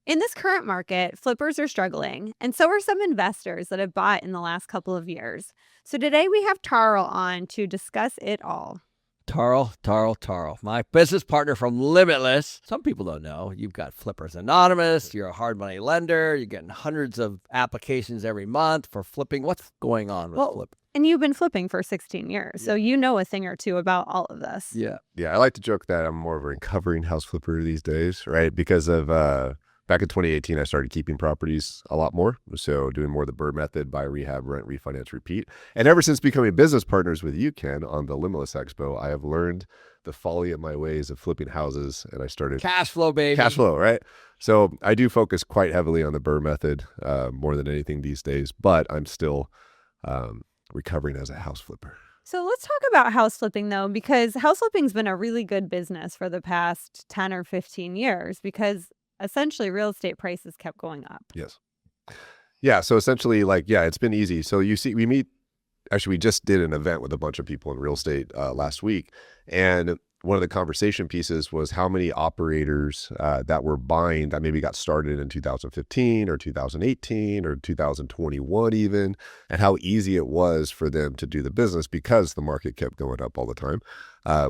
In this current market, flippers are struggling, and so are some investors that have bought in the last couple of years. So today we have Tarl on to discuss it all. Tarl, my business partner from Limitless. Some people don't know. You've got Flippers Anonymous. You're a hard money lender. You're getting hundreds of applications every month for flipping. What's going on with flip? And you've been flipping for 16 years, so you know a thing or two about all of this. Yeah, I like to joke that I'm more of a recovering house flipper these days, right? Because of back in 2018, I started keeping properties a lot more. So doing more of the BRRRR method, buy, rehab, rent, refinance, repeat. And ever since becoming business partners with you, Ken, on the Limitless Expo, I have learned the folly of my ways of flipping houses. And I started... Cash flow, baby. Cash flow, right? So I do focus quite heavily on the BRRRR method more than anything these days, but I'm still recovering as a house flipper. So let's talk about house flipping, though, because house flipping's been a really good business for the past 10 or 15 years because essentially real estate prices kept going up. Yes. Yeah. So essentially, it's been easy. So you see, we just did an event with a bunch of people in real estate last week. And one of the conversation pieces was how many operators that were buying that maybe got started in 2015 or 2018 or 2021 even, and how easy it was for them to do the business because the market kept going up all the time.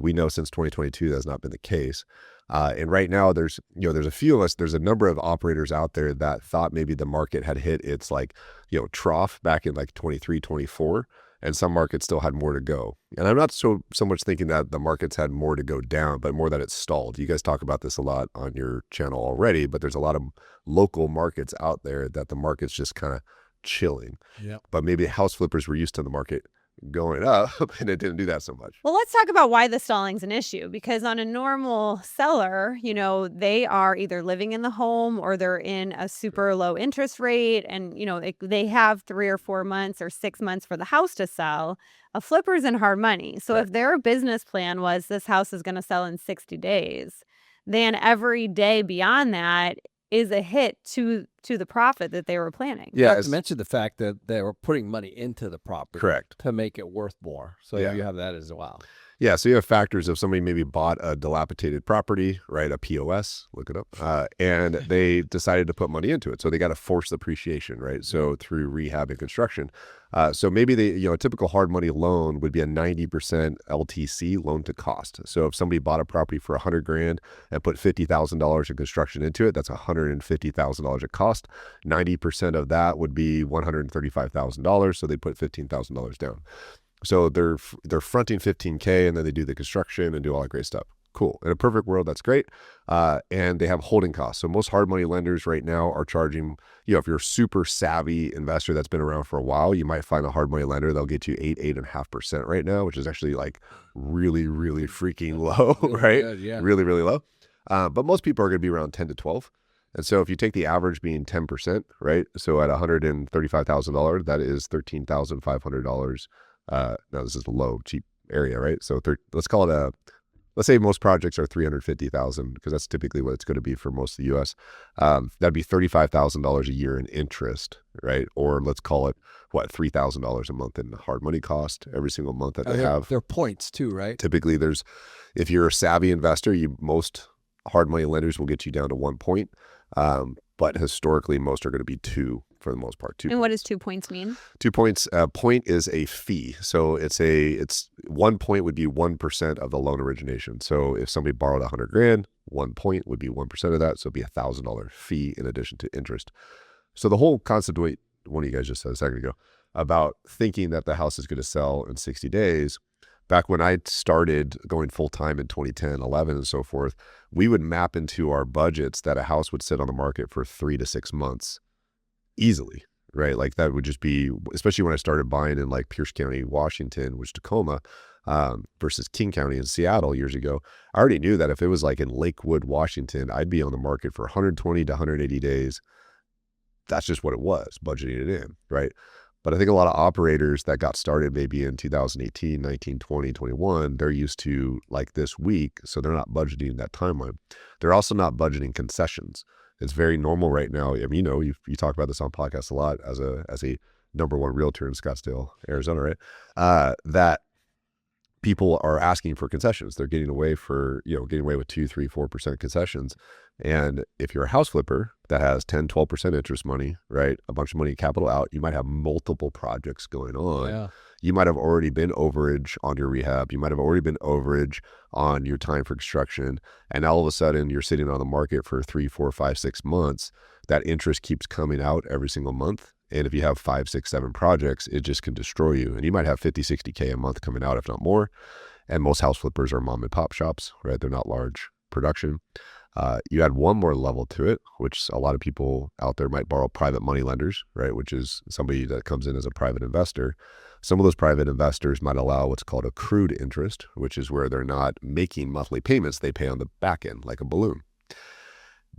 We know since 2022 that's not been the case. And right now there's a few of us, there's a number of operators out there that thought maybe the market had hit its trough back in 23, 24. And some markets still had more to go. And I'm not so much thinking that the markets had more to go down, but more that it stalled. You guys talk about this a lot on your channel already, but there's a lot of local markets out there that the market's just kind of chilling. Yep. But maybe house flippers were used to the market going up and it didn't do that so much. Well, let's talk about why the stalling's an issue, because on a normal seller, they are either living in the home or they're in a super low interest rate and, they have 3 or 4 months or 6 months for the house to sell. A flipper's in hard money. So if their business plan was this house is going to sell in 60 days, then every day beyond that is a hit to the profit that they were planning. Yeah, not to mention the fact that they were putting money into the property. Correct. To make it worth more. So you have that as well. Yeah, so you have factors of somebody maybe bought a dilapidated property, right? A POS, look it up, and they decided to put money into it. So they got to force appreciation, right? So through rehab and construction. So maybe a typical hard money loan would be a 90% LTC, loan to cost. So if somebody bought a property for $100,000 and put $50,000 in construction into it, that's $150,000 at cost. 90% of that would be $135,000. So they put $15,000 down. So they're fronting $15K and then they do the construction and do all that great stuff. Cool. In a perfect world, that's great. And they have holding costs. So most hard money lenders right now are charging, if you're a super savvy investor that's been around for a while, you might find a hard money lender, they'll get you 8.5% right now, which is actually really, really freaking low, right? Good, yeah. Really, really low. But most people are going to be around 10 to 12. And so if you take the average being 10%, right? So at $135,000, that is $13,500. Now this is a low, cheap area, right? So let's call it let's say most projects are $350,000 because that's typically what it's going to be for most of the U.S. That'd be $35,000 a year in interest, right? Or let's call it $3,000 a month in hard money cost every single month that they have. They're points too, right? Typically, if you're a savvy investor, most hard money lenders will get you down to 1 point, but historically most are going to be 2. For the most part, 2 And points. what does 2 points mean? 2 points. Point is a fee. So it's 1 point would be 1% of the loan origination. So if somebody borrowed $100,000, 1 point would be 1% of that. So it'd be $1,000 fee in addition to interest. So the whole concept, one of you guys just said a second ago, about thinking that the house is going to sell in 60 days, back when I started going full-time in 2010, 11 and so forth, we would map into our budgets that a house would sit on the market for 3 to 6 months. Easily, right? That would just be, especially when I started buying in Pierce County, Washington, which Tacoma, versus King County in Seattle years ago. I already knew that if it was in Lakewood, Washington, I'd be on the market for 120 to 180 days. That's just what it was, budgeting it in, right? But I think a lot of operators that got started maybe in 2018, 19, 20, 21, they're used to this week, so they're not budgeting that timeline. They're also not budgeting concessions. It's very normal right now. I mean, you talk about this on podcasts a lot as a #1 realtor in Scottsdale, Arizona, right? That people are asking for concessions. They're getting away with 2, 3, 4% concessions. And if you're a house flipper that has 10, 12% interest money, right, a bunch of money capital out, you might have multiple projects going on. Yeah. You might have already been overage on your rehab. You might have already been overage on your time for construction. And all of a sudden you're sitting on the market for 3, 4, 5, 6 months. That interest keeps coming out every single month. And if you have 5, 6, 7 projects, it just can destroy you. And you might have 50, 60K a month coming out, if not more. And most house flippers are mom and pop shops, right? They're not large production. You add one more level to it, which a lot of people out there might borrow private money lenders, right? Which is somebody that comes in as a private investor. Some of those private investors might allow what's called accrued interest, which is where they're not making monthly payments. They pay on the back end like a balloon.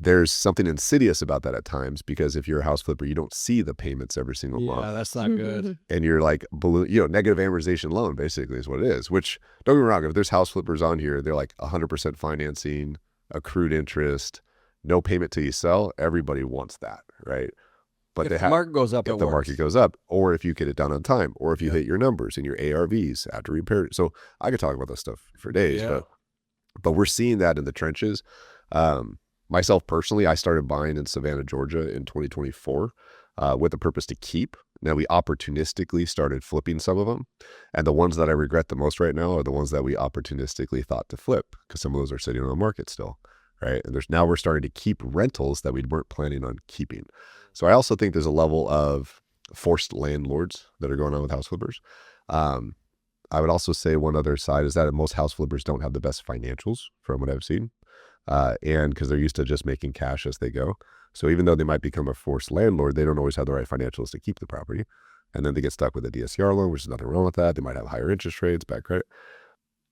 There's something insidious about that at times, because if you're a house flipper, you don't see the payments every single month. Yeah, that's not good. And you're like, negative amortization loan basically is what it is, which, don't get me wrong, if there's house flippers on here, they're like 100% financing, accrued interest, no payment till you sell. Everybody wants that, right? But if the market goes up, if the market goes up, or if you get it done on time, or if you hit your numbers and your ARVs after repair. So I could talk about this stuff for days, but we're seeing that in the trenches. Myself personally, I started buying in Savannah, Georgia in 2024 with the purpose to keep. Now, we opportunistically started flipping some of them. And the ones that I regret the most right now are the ones that we opportunistically thought to flip, because some of those are sitting on the market still, right? And now we're starting to keep rentals that we weren't planning on keeping. So I also think there's a level of forced landlords that are going on with house flippers. I would also say one other side is that most house flippers don't have the best financials from what I've seen. And because they're used to just making cash as they go. So even though they might become a forced landlord, they don't always have the right financials to keep the property. And then they get stuck with a DSCR loan, which is nothing wrong with that. They might have higher interest rates, bad credit.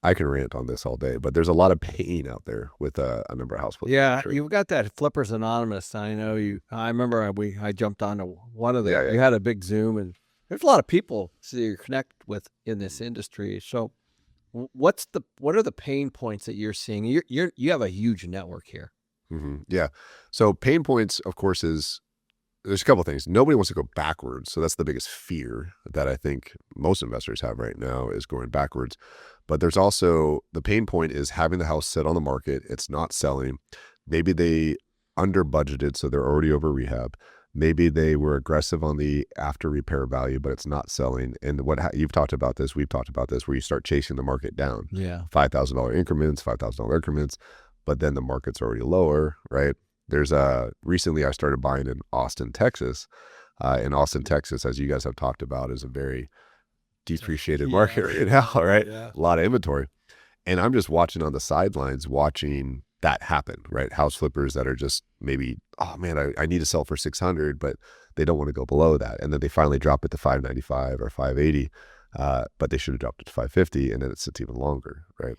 I can rant on this all day, but there's a lot of pain out there with a number of house flippers. Yeah, you've got that Flippers Anonymous. I know you. I remember I jumped onto one of them. You had a big Zoom, and there's a lot of people that you connect with in this industry. So what are the pain points that you're seeing? You have a huge network here. Mm-hmm. Yeah. So pain points, of course, there's a couple of things. Nobody wants to go backwards. So that's the biggest fear that I think most investors have right now, is going backwards. But there's also the pain point is having the house sit on the market. It's not selling. Maybe they under budgeted, so they're already over rehab. Maybe they were aggressive on the after repair value, but it's not selling. And you've talked about this, we've talked about this, where you start chasing the market down. Yeah. $5,000 increments, $5,000 increments, but then the market's already lower, right? There's recently I started buying in Austin, Texas. In Austin, Texas, as you guys have talked about, is a very depreciated market right now, right? Yeah. A lot of inventory. And I'm just watching on the sidelines, watching that happen, right? House flippers that are just maybe, oh man, I need to sell for 600, but they don't want to go below that. And then they finally drop it to 595 or 580, but they should have dropped it to 550, and then it sits even longer, right?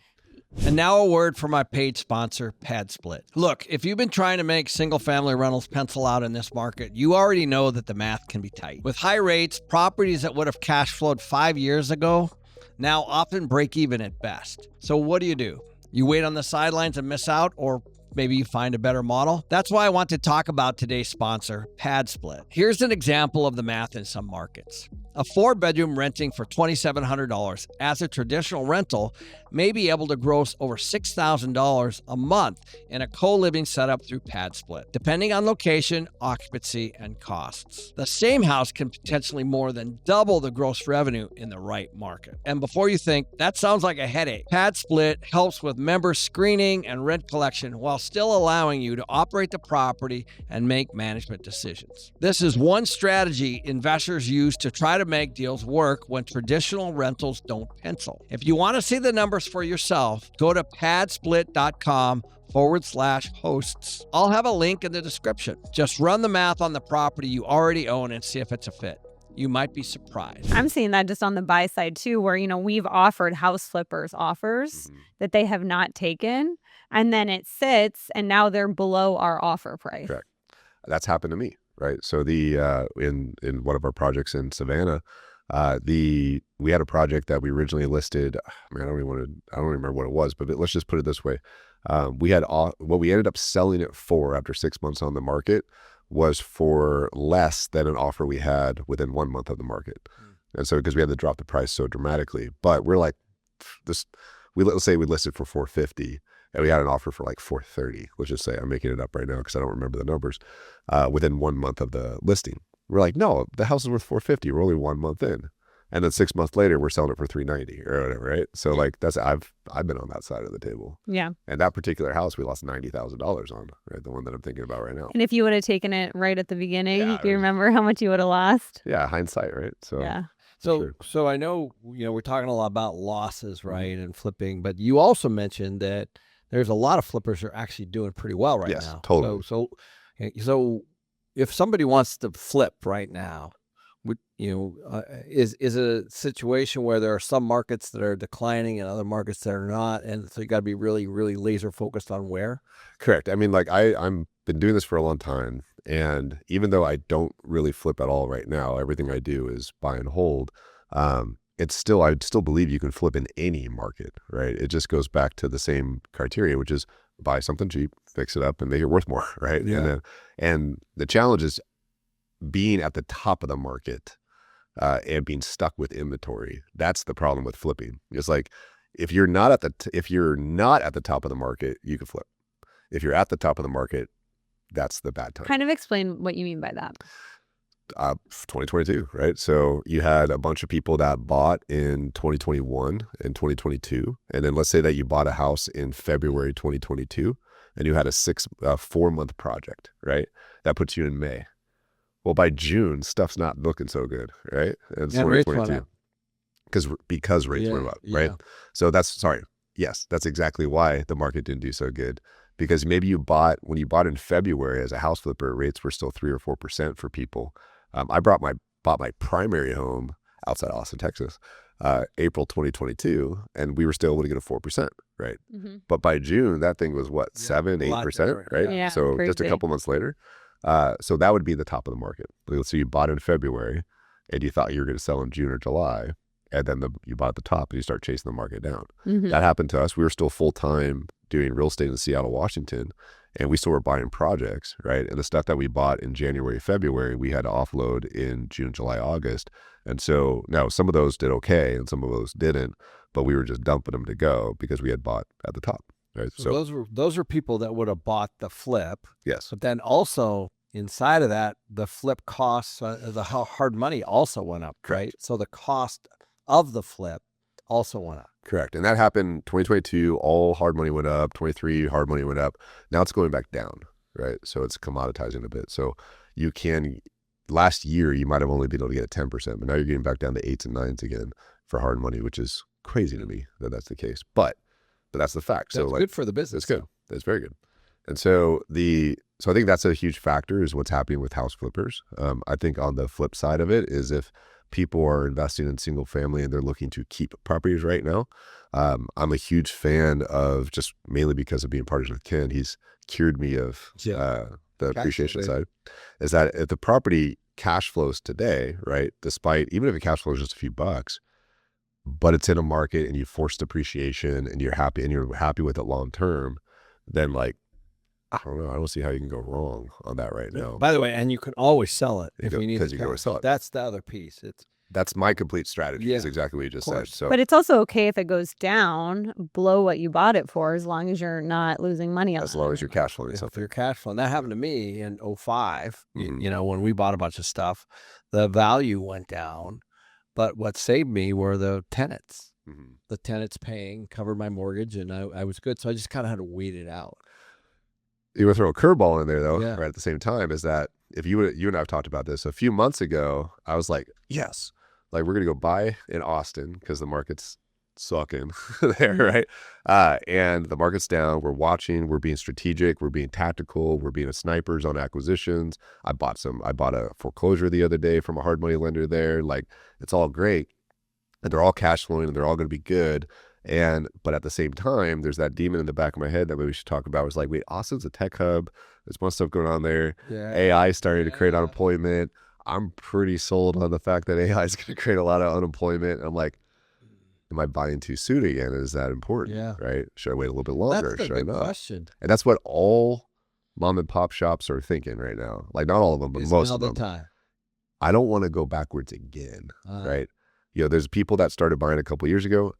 And now a word from my paid sponsor, PadSplit. Look, if you've been trying to make single-family rentals pencil out in this market, you already know that the math can be tight. With high rates, properties that would have cash flowed 5 years ago now often break even at best. So what do? You wait on the sidelines and miss out, or maybe you find a better model? That's why I want to talk about today's sponsor, PadSplit. Here's an example of the math in some markets. A 4-bedroom renting for $2,700 as a traditional rental may be able to gross over $6,000 a month in a co-living setup through PadSplit, depending on location, occupancy, and costs. The same house can potentially more than double the gross revenue in the right market. And before you think, that sounds like a headache, PadSplit helps with member screening and rent collection while still allowing you to operate the property and make management decisions. This is one strategy investors use to try to make deals work when traditional rentals don't pencil. If you want to see the numbers for yourself, go to padsplit.com/hosts. I'll have a link in the description. Just run the math on the property you already own and see if it's a fit. You might be surprised. I'm seeing that just on the buy side too, where, we've offered house flippers offers that they have not taken, and then it sits and now they're below our offer price. Correct. That's happened to me, right? So in one of our projects in Savannah, we had a project that we originally listed. I don't remember what it was, but let's just put it this way. We had what we ended up selling it for after 6 months on the market was for less than an offer we had within 1 month of the market. And so, because we had to drop the price so dramatically, but we're like, let's say we listed for 450 and we had an offer for like 430. Let's just say, I'm making it up right now because I don't remember the numbers. Within 1 month of the listing, we're like, no, the house is worth 450. We're only 1 month in. And then 6 months later, we're selling it for 390 or whatever, right? So like I've been on that side of the table. Yeah. And that particular house, we lost $90,000 on, right? The one that I'm thinking about right now. And if you would have taken it right at the beginning, Yeah, do you remember how much you would have lost? Yeah, hindsight, right? So Yeah. So I know, we're talking a lot about losses, right, and flipping, but you also mentioned that there's a lot of flippers that are actually doing pretty well right yes, now. totally. So if somebody wants to flip right now, is it a situation where there are some markets that are declining and other markets that are not, and so you got to be really, really laser focused on where? Correct. I mean, like I'm been doing this for a long time, and even though I don't really flip at all right now, everything I do is buy and hold. I still believe you can flip in any market, right? It just goes back to the same criteria, which is buy something cheap, fix it up, and make it worth more, right? Yeah. And the challenge is being at the top of the market and being stuck with inventory. That's the problem with flipping. It's like if you're not at the top of the market, you can flip. If you're at the top of the market, that's the bad time. Kind of explain what you mean by that. 2022, right? So you had a bunch of people that bought in 2021 and 2022, and then let's say that you bought a house in February 2022, and you had a 4-month project, right? That puts you in May. Well, by June, stuff's not looking so good, right? And it's 2022 because rates went up, right? So that's exactly why the market didn't do so good. Because maybe when you bought in February as a house flipper, rates were still 3 or 4% for people. I bought my primary home outside Austin, Texas, April 2022, and we were still able to get a 4%, right? Mm-hmm. But by June, that thing was what, 7-8%, right? Yeah, so crazy. just a couple months later. So that would be the top of the market. So you bought in February and you thought you were going to sell in June or July, and then you bought at the top and you start chasing the market down. Mm-hmm. That happened to us. We were still full-time doing real estate in Seattle, Washington, and we still were buying projects, right? And the stuff that we bought in January, February, we had to offload in June, July, August. And so now some of those did okay and some of those didn't, but we were just dumping them to go because we had bought at the top, right? So those were people that would have bought the flip. Yes. But then also inside of that, the flip costs, the hard money also went up, right? So the cost of the flip also went up. Correct. And that happened 2022, all hard money went up, 23, hard money went up. Now it's going back down, right? So it's commoditizing a bit. So last year, you might have only been able to get a 10%, but now you're getting back down to 8s and 9s again for hard money, which is crazy to me that that's the case. But that's the fact. That's so good for the business. It's good. That's very good. And so I think that's a huge factor is what's happening with house flippers. I think on the flip side of it is if people are investing in single family and they're looking to keep properties right now. I'm a huge fan of, just mainly because of being partners with Ken, he's cured me of the appreciation side, is that if the property cash flows today, right, even if it cash flows just a few bucks, but it's in a market and you forced appreciation and you're happy with it long term, then I don't know. I don't see how you can go wrong on that right now. By the way, and you can always sell it if you need to. Because you can always sell it. That's the other piece. That's my complete strategy. Yeah, is exactly what you just said. So, but it's also okay if it goes down below what you bought it for, as long as you're not losing money on it. As long as you're cash flowing If something. you're cash flowing. That happened to me in 2005. Mhm. When we bought a bunch of stuff, the value went down, but what saved me were the tenants. Mhm. The tenants paying covered my mortgage, and I was good. So I just kind of had to wait it out. You would throw a curveball in there though, Yeah. right at the same time, is that if you and I have talked about this a few months ago, I was like, yes, we're going to go buy in Austin because the market's sucking there, right? And the market's down. We're watching, we're being strategic, we're being tactical, we're being snipers on acquisitions. I bought a foreclosure the other day from a hard money lender there. It's all great. And they're all cash flowing and they're all going to be good. But at the same time, there's that demon in the back of my head that we should talk about. It's like, wait, Austin's a tech hub. There's a bunch of stuff going on there. Yeah. AI starting to create unemployment. I'm pretty sold on the fact that AI is going to create a lot of unemployment. I'm like, am I buying too soon again? Is that important? Yeah. Right? Should I wait a little bit longer? That's the Should I big not? question. And that's what all mom and pop shops are thinking right now. Not all of them, but most of them. Time. I don't want to go backwards again. Right? There's people that started buying a couple years ago.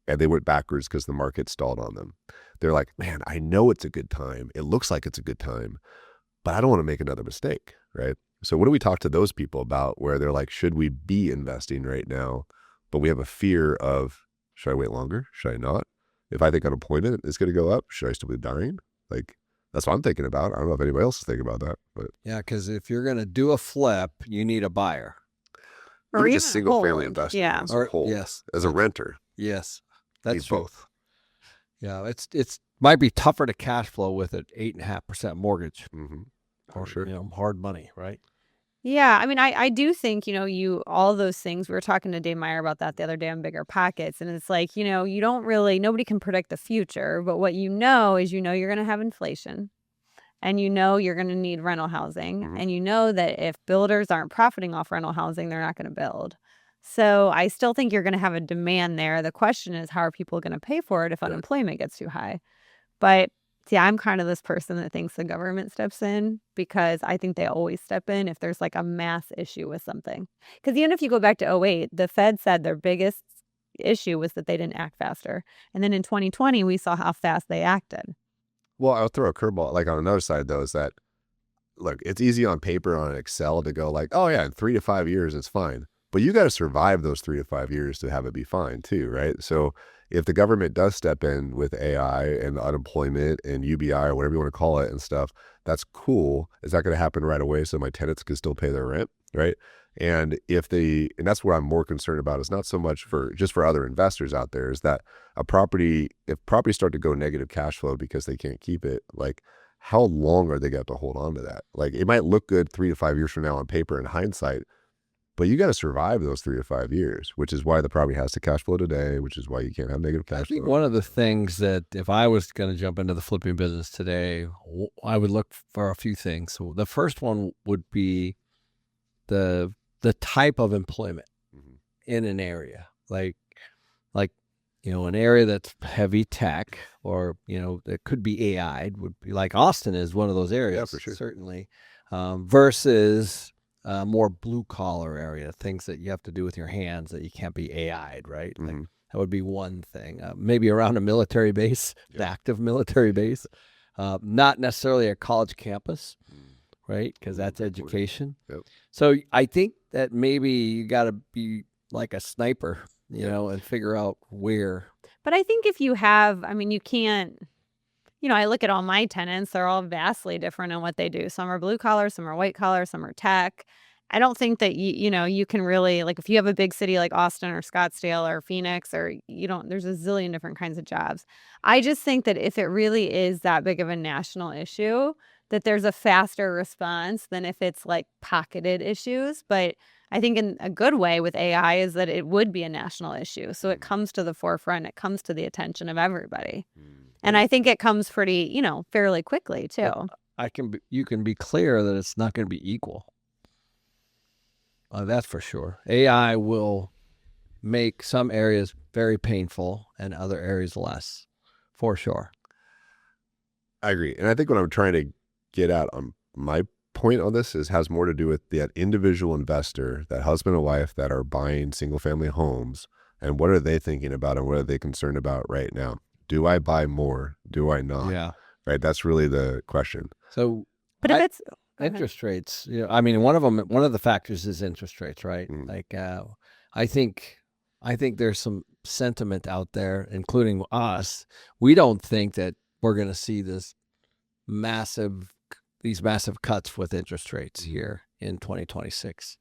and they went backwards because the market stalled on them. They're like, man, I know it's a good time. It looks like it's a good time, but I don't want to make another mistake, right? So what do we talk to those people about where they're like, should we be investing right now? But we have a fear of, should I wait longer? Should I not? If I think unemployment is going to go up, should I still be dying? Like, that's what I'm thinking about. I don't know if anybody else is thinking about that, but Yeah, because if you're going to do a flip, you need a buyer. Or even even just single family hold. investing Yeah. as a whole, Yes, as a renter, yes, need that's true. both. Yeah, it's might be tougher to cash flow with an 8.5% mortgage, For or sure. hard money, right? Yeah, I mean, I do think, all those things. We were talking to Dave Meyer about that the other day on Bigger Pockets. And it's like, you don't really, nobody can predict the future. But what you know is, you're going to have inflation, and you're going to need rental housing. And you know that if builders aren't profiting off rental housing, they're not going to build. So I still think you're going to have a demand there. The question is, how are people going to pay for it if unemployment gets too high? But see, I'm kind of this person that thinks the government steps in, because I think they always step in if there's like a mass issue with something. Because even if you go back to 2008, the Fed said their biggest issue was that they didn't act faster. And then in 2020, we saw how fast they acted. Well, I'll throw a curveball. Like on another side, though, is that, look, it's easy on paper on Excel to go like, oh yeah, in 3 to 5 years, it's fine. But you got to survive those 3 to 5 years to have it be fine too, right? So if the government does step in with AI and unemployment and UBI or whatever you want to call it and stuff, that's cool. Is that going to happen right away so my tenants can still pay their rent, right? And and that's what I'm more concerned about, is not so much for other investors out there, is that if properties start to go negative cash flow because they can't keep it, like, how long are they going to have to hold on to that? Like, it might look good 3 to 5 years from now on paper in hindsight, but you got to survive those 3 to 5 years, which is why the property has to cash flow today, which is why you can't have negative I cash think flow. one of the things that if I was going to jump into the flipping business today, I would look for a few things. So the first one would be the type of employment in an area, like an area that's heavy tech, or that could be AI, would be like Austin is one of those areas. Yeah, for sure. Certainly, versus more blue collar area, things that you have to do with your hands that you can't be AI'd, right? Like, that would be one thing. Maybe around a military base, an active military base, not necessarily a college campus, right? Because that's education. Yep. So I think that maybe you got to be like a sniper, and figure out where. But I think if you have, you can't, I look at all my tenants, they're all vastly different in what they do. Some are blue collar, some are white collar, some are tech. I don't think that you can really, like, if you have a big city like Austin or Scottsdale or Phoenix, or there's a zillion different kinds of jobs. I just think that if it really is that big of a national issue, that there's a faster response than if it's like pocketed issues. But I think in a good way with AI is that it would be a national issue. So it comes to the forefront, it comes to the attention of everybody. And I think it comes pretty, fairly quickly too. You can be clear that it's not going to be equal. That's for sure. AI will make some areas very painful and other areas less, for sure. I agree. And I think what I'm trying to get at on my point on this has more to do with that individual investor, that husband and wife that are buying single family homes, and what are they thinking about and what are they concerned about right now? Do I buy more? Do I not? Yeah. Right. That's really the question. So, but if it's interest rates, one of the factors is interest rates, right? Like, I think there's some sentiment out there, including us. We don't think that we're going to see these massive cuts with interest rates here in 2026,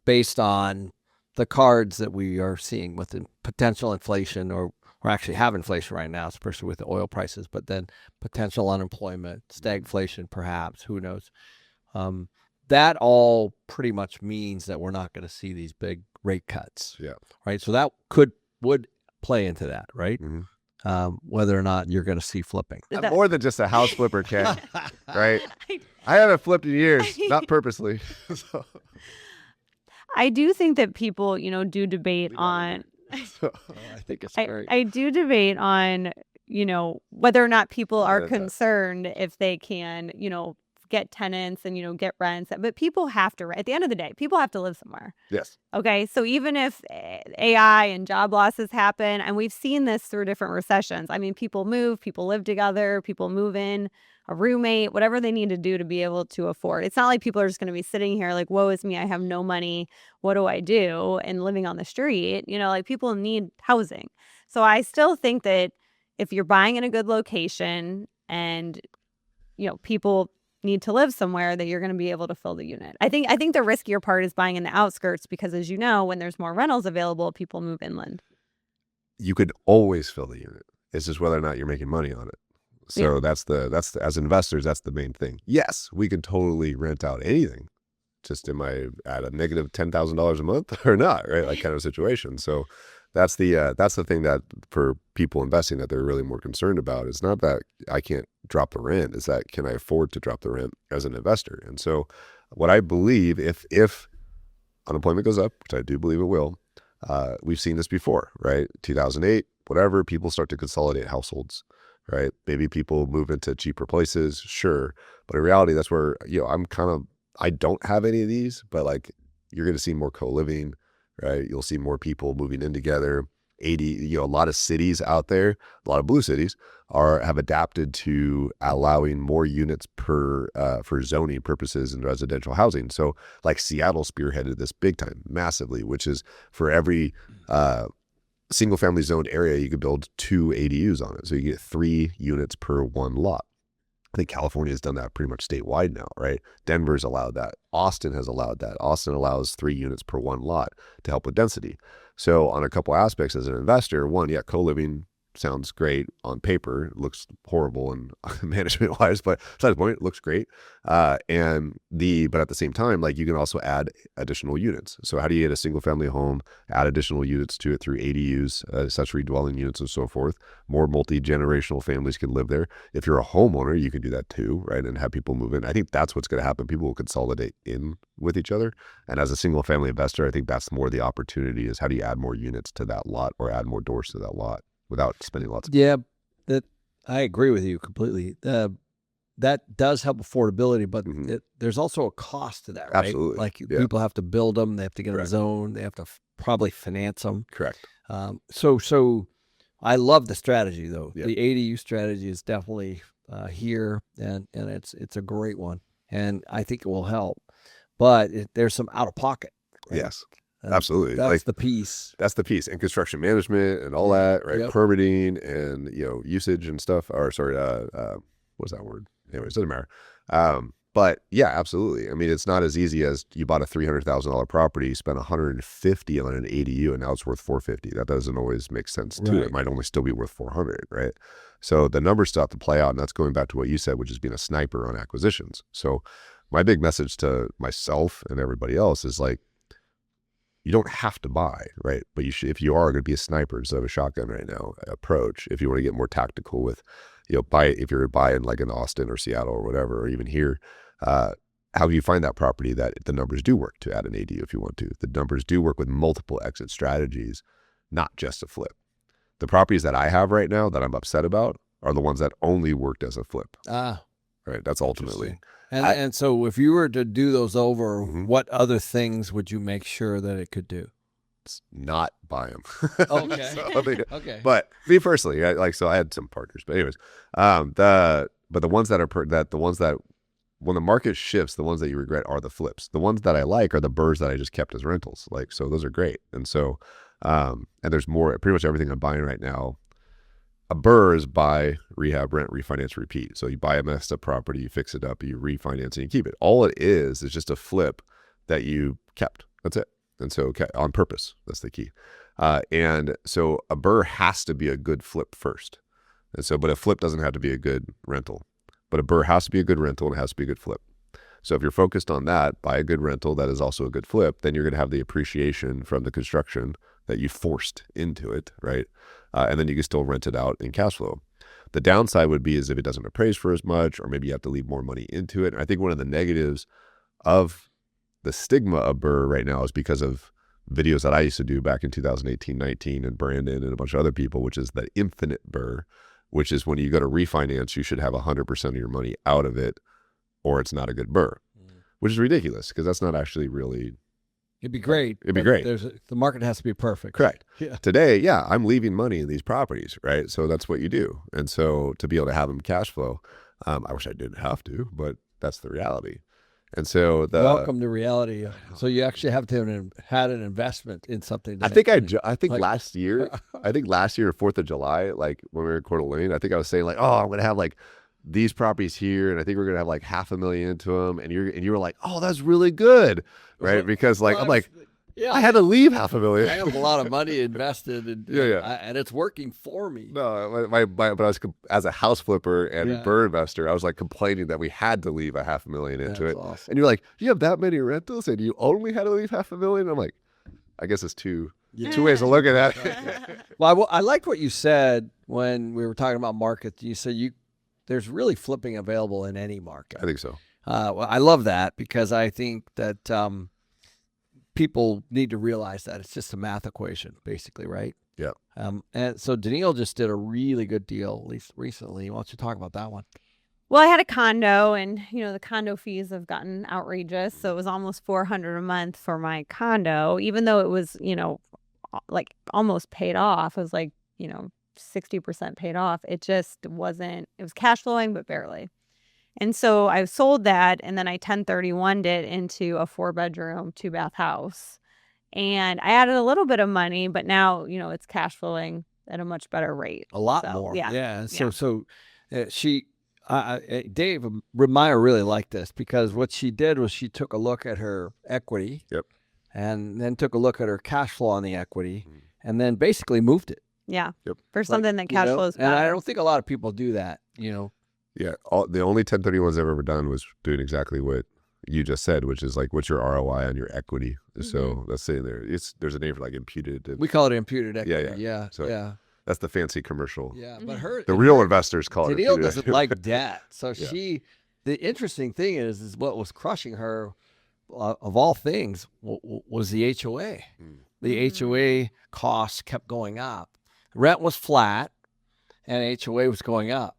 based on the cards that we are seeing with the potential inflation, or actually have inflation right now, especially with the oil prices, but then potential unemployment, stagflation, perhaps, who knows? That all pretty much means that we're not going to see these big rate cuts. Yeah. Right. So that would play into that, right? Whether or not you're going to see flipping. I'm more than just a house flipper, Ken. Right? I haven't flipped in years, not purposely. So. I do think that people, do debate on. I think it's great. I do debate on, whether or not people are concerned if they can, get tenants and, get rents. But people have to, at the end of the day, people have to live somewhere. Yes. Okay. So even if AI and job losses happen, and we've seen this through different recessions, I mean, people move, people live together, people move in, a roommate, whatever they need to do to be able to afford. It's not like people are just going to be sitting here like, woe is me, I have no money. What do I do? And living on the street, like people need housing. So I still think that if you're buying in a good location and, people need to live somewhere, that you're going to be able to fill the unit. I think the riskier part is buying in the outskirts because, as you know, when there's more rentals available, people move inland. You could always fill the unit. It's just whether or not you're making money on it. So Yeah. that's as investors, that's the main thing. Yes, we could totally rent out anything. Just am I at a negative $10,000 a month or not, right? Like kind of situation. So that's the thing that for people investing that they're really more concerned about. It's not that I can't drop the rent. It's that can I afford to drop the rent as an investor? And so what I believe, if unemployment goes up, which I do believe it will, we've seen this before, right? 2008, whatever, people start to consolidate households, right? Maybe people move into cheaper places, sure. But in reality, that's where, I don't have any of these, but like you're going to see more co-living, right? You'll see more people moving in together. A lot of cities out there, a lot of blue cities have adapted to allowing more units per for zoning purposes and residential housing. So like Seattle spearheaded this big time, massively, which is for every single family zoned area, you could build 2 ADUs on it. So you get 3 units per one lot. I think California has done that pretty much statewide now, right? Denver's allowed that. Austin has allowed that. Austin allows 3 units per one lot to help with density. So on a couple aspects as an investor, one, co-living sounds great on paper. It looks horrible and management wise, but besides the point, it looks great. But at the same time, like you can also add additional units. So how do you get a single family home, add additional units to it through ADUs, accessory dwelling units and so forth? More multi-generational families can live there. If you're a homeowner, you can do that too, right? And have people move in. I think that's what's going to happen. People will consolidate in with each other. And as a single family investor, I think that's more the opportunity is how do you add more units to that lot or add more doors to that lot without spending lots of Yeah, that I agree with you completely. That does help affordability, but there's also a cost to that, right? Absolutely. Like people have to build them, they have to get in a Correct. zone, they have to probably finance them. Correct. So I love the strategy though. Yeah. The ADU strategy is definitely here, and it's a great one, and I think it will help. But there's some out of pocket. Right? Yes. Absolutely. That's the piece. That's the piece. And construction management and all that, right? Yep. Permitting and, usage and stuff. Or sorry, what's that word? Anyways, doesn't matter. But yeah, absolutely. I mean, it's not as easy as you bought a $300,000 property, spent $150 on an ADU, and now it's worth $450. That doesn't always make sense too. Right. It might only still be worth $400, right? So the numbers still have to play out, and that's going back to what you said, which is being a sniper on acquisitions. So my big message to myself and everybody else is like, you don't have to buy, right? But you should, if you are going to be a sniper instead of a shotgun right now approach, if you want to get more tactical with, if you're buying like in Austin or Seattle or whatever, or even here, how do you find that property that the numbers do work to add an ADU if you want to? The numbers do work with multiple exit strategies, not just a flip. The properties that I have right now that I'm upset about are the ones that only worked as a flip. Right. That's ultimately. And so if you were to do those over, what other things would you make sure that it could do? Not buy them. Okay. Okay. But me personally, so I had some partners, but anyways, the ones that when the market shifts, the ones that you regret are the flips. The ones that I like are the BRRRRs that I just kept as rentals. So those are great. And so, and there's more, pretty much everything I'm buying right now. A BRRRR is buy, rehab, rent, refinance, repeat. So you buy a messed up property, you fix it up, you refinance, and you keep it. All it is just a flip that you kept. That's it. And so on purpose, that's the key. And so a BRRRR has to be a good flip first. And so, but a flip doesn't have to be a good rental. But a BRRRR has to be a good rental and it has to be a good flip. So if you're focused on that, buy a good rental that is also a good flip, then you're going to have the appreciation from the construction that you forced into it, right? And then you can still rent it out in cash flow. The downside would be is if it doesn't appraise for as much, or maybe you have to leave more money into it. And I think one of the negatives of the stigma of BRRRR right now is because of videos that I used to do back in 2018, 19, and Brandon and a bunch of other people, which is the infinite BRRRR, which is when you go to refinance, you should have 100% of your money out of it or it's not a good BRRRR, which is ridiculous because that's not actually really. It'd be great. It'd be great. The market has to be perfect. Correct. Yeah. Today, yeah, I'm leaving money in these properties, right? So that's what you do. And so to be able to have them cash flow, I wish I didn't have to, but that's the reality. And so welcome to reality. So you actually have to have had an investment in something. I think last year, 4th of July, like when we were in Coeur d'Alene, I think I was saying like, oh, I'm going to have like these properties here, and I think we're going to have like $500,000 into them. And you were like, oh, that's really good. Right. Because like, I'm like, yeah, I had to leave $500,000. I have a lot of money invested, and and it's working for me. No, but I was as a house flipper and BRRRR investor, I was like complaining that we had to leave $500,000 into it. Awesome. And you're like, you have that many rentals, and you only had to leave $500,000. I'm like, I guess it's two ways of looking at it. Well, I liked what you said when we were talking about markets. You said there's really flipping available in any market. I think so. Well, I love that because I think that people need to realize that it's just a math equation, basically, right? Yeah. And so Danille just did a really good deal, at least recently. Why don't you talk about that one? Well, I had a condo, and the condo fees have gotten outrageous. So it was almost $400 a month for my condo, even though it was like almost paid off. It was like 60% paid off. It just wasn't. It was cash flowing, but barely. And so I sold that, and then I 1031'd it into a 4-bedroom, 2-bath house. And I added a little bit of money, but now, it's cash flowing at a much better rate. A lot more. Yeah. Yeah. So Dave Meyer really liked this because what she did was she took a look at her equity. Yep. And then took a look at her cash flow on the equity, and then basically moved it. Yeah. Yep. For something that cash flows better. And I don't think a lot of people do that, Yeah, the only 1031s I've ever done was doing exactly what you just said, which is like, what's your ROI on your equity? So let's say there's a name for like imputed. We call it imputed equity. Yeah. So that's the fancy commercial. Yeah, but the real investors call it. Danille doesn't like debt, so the interesting thing is what was crushing her, of all things, was the HOA. The HOA costs kept going up. Rent was flat, and HOA was going up.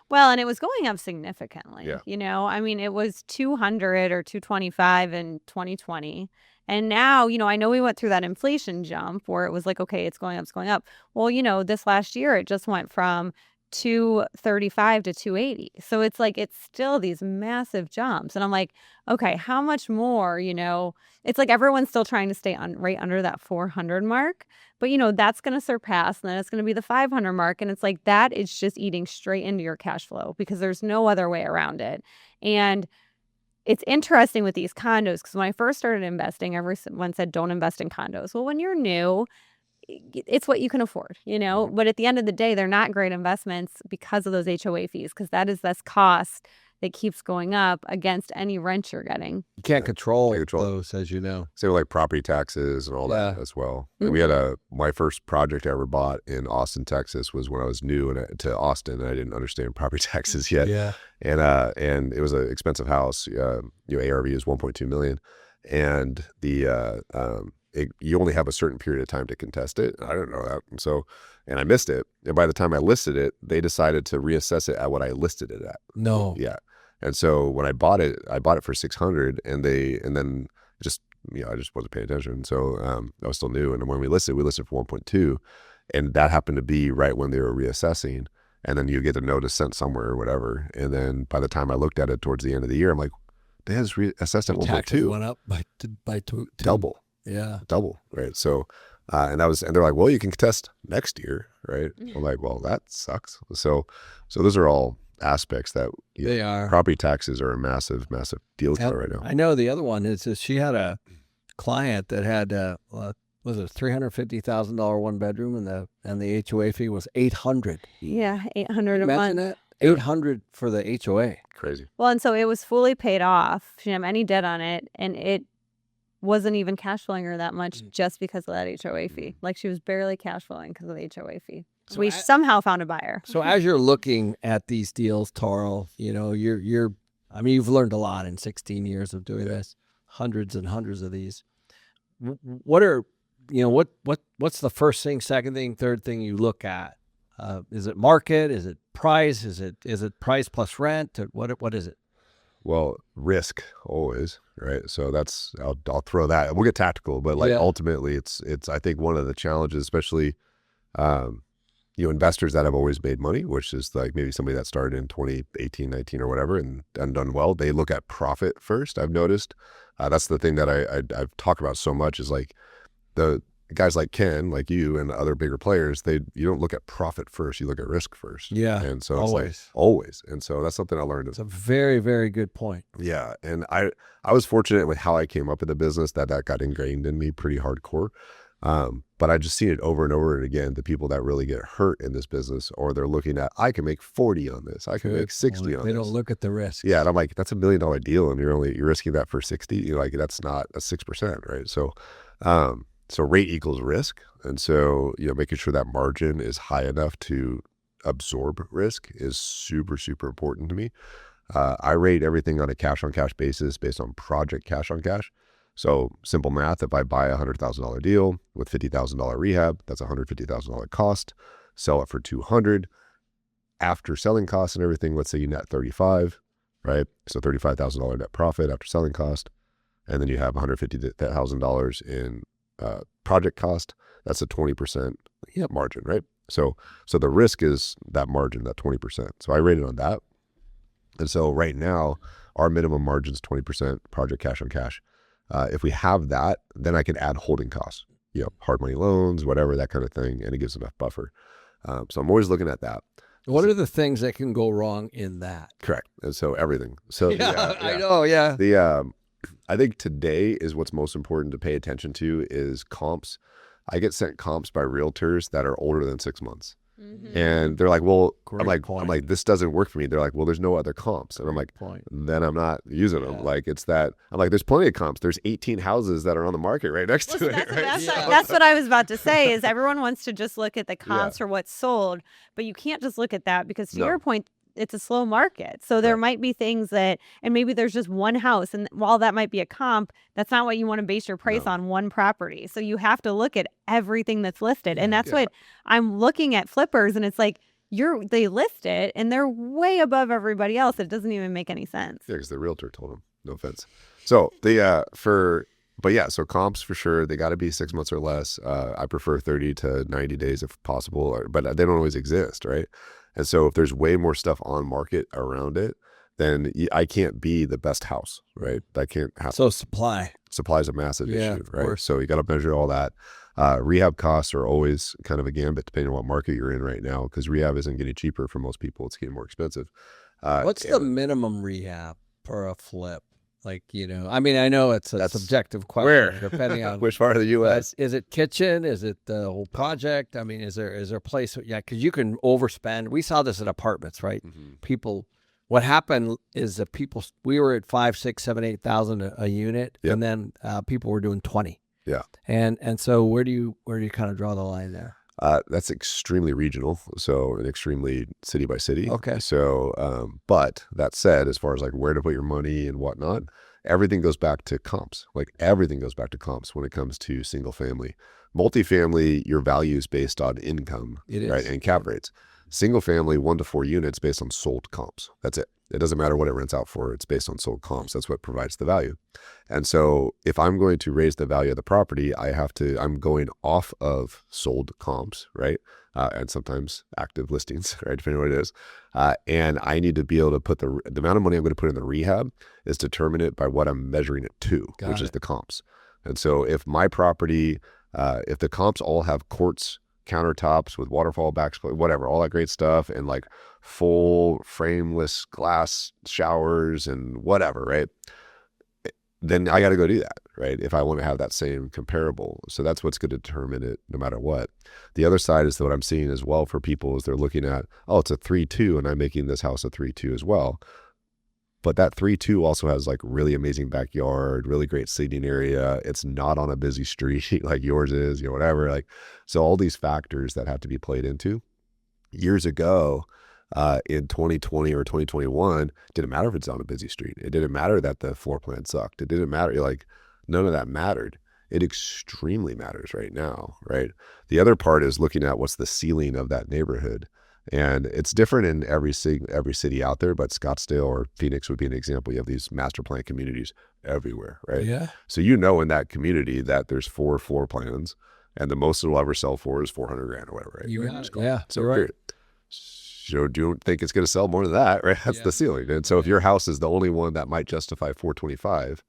Well, and it was going up significantly. Yeah. I mean, it was 200 or 225 in 2020. And now, I know we went through that inflation jump where it was like, okay, it's going up, it's going up. Well, this last year, it just went from 235 to 280. So it's like, it's still these massive jumps. And I'm like, okay, how much more, it's like everyone's still trying to stay right under that 400 mark, but that's going to surpass, and then it's going to be the 500 mark. And it's like, that is just eating straight into your cash flow because there's no other way around it. And it's interesting with these condos, because when I first started investing, everyone said, don't invest in condos. Well, when you're new, it's what you can afford, but at the end of the day, they're not great investments because of those HOA fees, because that is this cost that keeps going up against any rent you're getting. You can't control those, as you know. Same with like property taxes and all that as well. And we had my first project I ever bought in Austin, Texas was when I was new to Austin, and I didn't understand property taxes yet. Yeah. And it was an expensive house. ARV is 1.2 million. And you only have a certain period of time to contest it. I didn't know that. And I missed it. And by the time I listed it, they decided to reassess it at what I listed it at. No. Yeah. And so when I bought it for 600, and then just, I just wasn't paying attention. So I was still new. And when we listed for 1.2, and that happened to be right when they were reassessing. And then you get a notice sent somewhere or whatever. And then by the time I looked at it towards the end of the year, I'm like, they has reassessed at 1.2. Taxes went up by two. Double. Yeah. Double. Right. So, and they're like, well, you can contest next year. Right. I'm like, well, that sucks. So those are all aspects that they are. Property taxes are a massive, massive deal right now. I know the other one is she had a client that had, was it $350,000 one bedroom, and the HOA fee was $800. Yeah. $800 a month. That? $800 for the HOA. Crazy. Well, and so it was fully paid off. She didn't have any debt on it, and it wasn't even cash flowing her that much just because of that HOA fee. Like, she was barely cash flowing because of the HOA fee. So we somehow found a buyer. So as you're looking at these deals, Tarl, you've learned a lot in 16 years of doing this, hundreds and hundreds of these. What are, what's the first thing, second thing, third thing you look at? Is it market? Is it price? Is it price plus rent? What is it? Well, risk always, right? So I'll throw that. We'll get tactical, but like ultimately it's I think one of the challenges, especially investors that have always made money, which is like maybe somebody that started in 2018, 19 or whatever and done well, they look at profit first. I've noticed that's the thing that I've talked about so much is like the guys like Ken, like you and other bigger players, you don't look at profit first, you look at risk first. Yeah. And so always. it's like always. And so that's something I learned. It's a very, very good point. Yeah. And I was fortunate with how I came up in the business that got ingrained in me pretty hardcore. But I just seen it over and over and again, the people that really get hurt in this business, or they're looking at, I can make 40 on this. I can make 60 on this. They don't look at the risk. Yeah. And I'm like, that's $1 million deal. And you're risking that for 60. You're like, that's not a 6%. Right. So rate equals risk. And so, making sure that margin is high enough to absorb risk is super, super important to me. I rate everything on a cash on cash basis based on project cash on cash. So simple math, if I buy a $100,000 deal with $50,000 rehab, that's $150,000 cost, sell it for $200,000 after selling costs and everything. Let's say you net 35, right? So $35,000 net profit after selling cost. And then you have $150,000 in project cost. That's a 20% margin, right? So the risk is that margin, that 20%. So I rated on that. And so right now our minimum margin is 20% project cash on cash. If we have that, then I can add holding costs, hard money loans, whatever, that kind of thing. And it gives enough buffer. So I'm always looking at that. What are the things that can go wrong in that? Correct. And so everything. So I know. Yeah. I think today is what's most important to pay attention to is comps. I get sent comps by realtors that are older than 6 months. Mm-hmm. And they're like, well, I'm like, this doesn't work for me. They're like, well, there's no other comps. And I'm like, then I'm not using them. Like, it's that I'm like, there's plenty of comps. There's 18 houses that are on the market right next to it. Right? That's what I was about to say is everyone wants to just look at the comps or what's sold, but you can't just look at that because to your point, it's a slow market. So there might be things and maybe there's just one house. And while that might be a comp, that's not what you want to base your price on, one property. So you have to look at everything that's listed. And that's what I'm looking at flippers. And it's like, they list it and they're way above everybody else. It doesn't even make any sense. Yeah, because the realtor told them, no offense. So so comps for sure, they got to be 6 months or less. I prefer 30 to 90 days if possible, but they don't always exist, right? And so if there's way more stuff on market around it, then I can't be the best house, right? I can't have. So supply is a massive issue, right? So you got to measure all that. Rehab costs are always kind of a gambit depending on what market you're in right now, because rehab isn't getting cheaper for most people. It's getting more expensive. What's the minimum rehab for a flip? Like, I mean, I know it's a subjective question depending on which part of the U.S. Is it kitchen? Is it the whole project? I mean, is there a place? Yeah, because you can overspend. We saw this at apartments, right? Mm-hmm. What happened is that we were at 5, 6, 7, 8,000 a unit, and then people were doing 20. Yeah, and so where do you kind of draw the line there? That's extremely regional, so and extremely city by city. Okay. So, but that said, as far as like where to put your money and whatnot, everything goes back to comps. Like everything goes back to comps when it comes to single family. Multifamily, your value is based on income, right, and cap rates. Single family, 1 to 4 units based on sold comps. That's it. It doesn't matter what it rents out for. It's based on sold comps. That's what provides the value. And so if I'm going to raise the value of the property, I'm going off of sold comps, right? And sometimes active listings, right? Depending on what it is. And I need to be able to put the amount of money I'm going to put in the rehab is determine it by what I'm measuring it to, which is the comps. And so if my property, if the comps all have quartz countertops with waterfall backsplash, whatever, all that great stuff, and like full frameless glass showers and whatever, right? Then I got to go do that, right? If I want to have that same comparable. So that's what's going to determine it no matter what. The other side is what I'm seeing as well for people is they're looking at, oh, it's a 3-2 and I'm making this house a 3-2 as well. But that 3-2 also has like really amazing backyard, really great seating area. It's not on a busy street like yours is, whatever. Like, so all these factors that have to be played into. Years ago, in 2020 or 2021, didn't matter if it's on a busy street. It didn't matter that the floor plan sucked. It didn't matter. Like, none of that mattered. It extremely matters right now, right? The other part is looking at what's the ceiling of that neighborhood. And it's different in every city out there, but Scottsdale or Phoenix would be an example. You have these master plan communities everywhere, right? Yeah. So you know in that community that there's 4 floor plans, and the most it'll ever sell for is 400 grand or whatever, right? You Right? got it. Yeah. So You're right. period. So do you think it's going to sell more than that, right? That's the ceiling. And so if your house is the only one that might justify 425,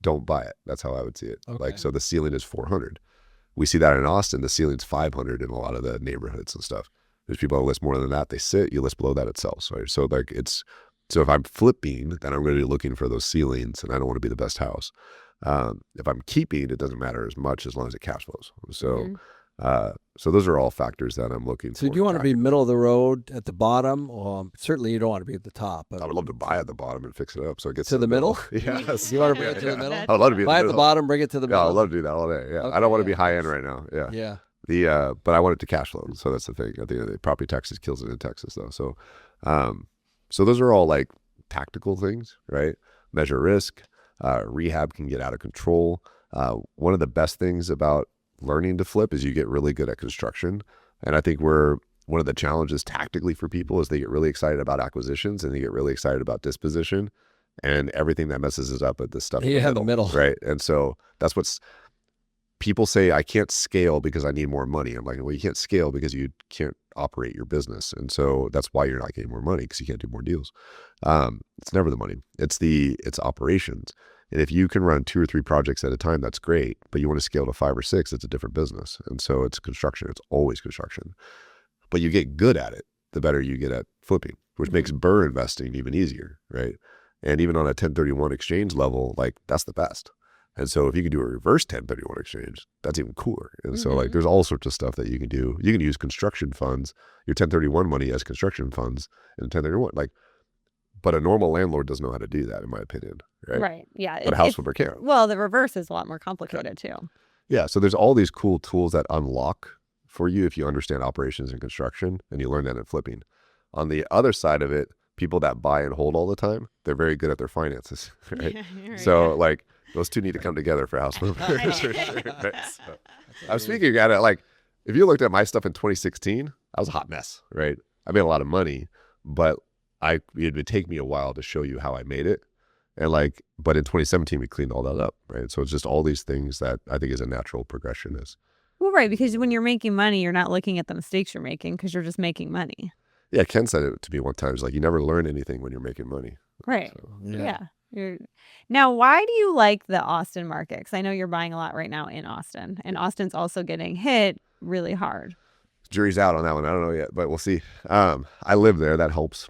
don't buy it. That's how I would see it. Okay. Like, so the ceiling is 400. We see that in Austin, the ceiling's 500 in a lot of the neighborhoods and stuff. There's people that list more than that. They sit, you list below that, it sells. Right? So like so if I'm flipping, then I'm going to be looking for those ceilings, and I don't want to be the best house. If I'm keeping, it doesn't matter as much as long as it cash flows. So, so those are all factors that I'm looking for. So do you want to be middle of the road at the bottom? Certainly you don't want to be at the top. But I would love to buy at the bottom and fix it up so it gets to the middle. Yes. You want to bring it to the middle? I would love to be Buy at at the bottom, bring it to the middle. Yeah, I'd love to do that all day. Yeah, Okay, I don't want to be high end right now. Yeah. Yeah. But I want it to cash flow. So that's the thing. I think the property taxes kills it in Texas though. So, so those are all like tactical things, right? Measure risk. Rehab can get out of control. One of the best things about learning to flip is you get really good at construction. And I think one of the challenges tactically for people is they get really excited about acquisitions and they get really excited about disposition, and everything that messes us up at this stuff in the middle. Right. And so that's what's people say, I can't scale because I need more money. I'm like, well, you can't scale because you can't operate your business. And so that's why you're not getting more money, because you can't do more deals. It's never the money. It's operations. And if you can run 2 or 3 projects at a time, that's great. But you want to scale to 5 or 6, it's a different business. And so it's construction. It's always construction. But you get good at it, the better you get at flipping, which makes BRRRR investing even easier, right? And even on a 1031 exchange level, like that's the best. And so if you can do a reverse 1031 exchange, that's even cooler. And so like there's all sorts of stuff that you can do. You can use construction funds, your 1031 money as construction funds in 1031. But a normal landlord doesn't know how to do that, in my opinion. Right. Yeah. But a house flipper can. Well, the reverse is a lot more complicated too. Yeah. So there's all these cool tools that unlock for you if you understand operations and construction, and you learn that in flipping. On the other side of it, people that buy and hold all the time, they're very good at their finances. Right. So like those two need to come together for house flippers. For sure, right? So, I'm speaking at it like, if you looked at my stuff in 2016, I was a hot mess, right? I made a lot of money, but it would take me a while to show you how I made it. And but in 2017, we cleaned all that up, right? So it's just all these things that I think is a natural progression is. Well, right. Because when you're making money, you're not looking at the mistakes you're making because you're just making money. Yeah. Ken said it to me one time. It's like, you never learn anything when you're making money. Right. So, yeah. Now, why do you like the Austin market? Because I know you're buying a lot right now in Austin, and Austin's also getting hit really hard. Jury's out on that one. I don't know yet, but we'll see. I live there. That helps.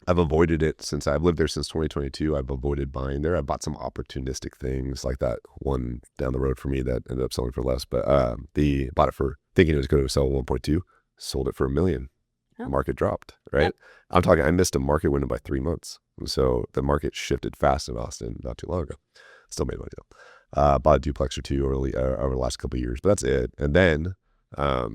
I've avoided it since I've lived there since 2022. I've avoided buying there. I bought some opportunistic things like that one down the road for me that ended up selling for less. But bought it for thinking it was going to sell 1.2, sold it for $1 million. Oh. The market dropped, right? Yep. I missed a market window by 3 months. And so the market shifted fast in Austin not too long ago. Still made money though. Bought a duplex or 2 over the last couple of years, but that's it. And then I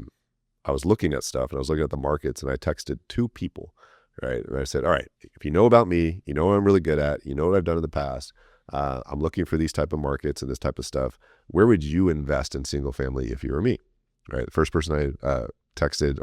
was looking at stuff and I was looking at the markets, and I texted 2 people. Right. And I said, all right, if you know about me, you know what I'm really good at, you know what I've done in the past. I'm looking for these type of markets and this type of stuff. Where would you invest in single family if you were me? Right. The first person I texted,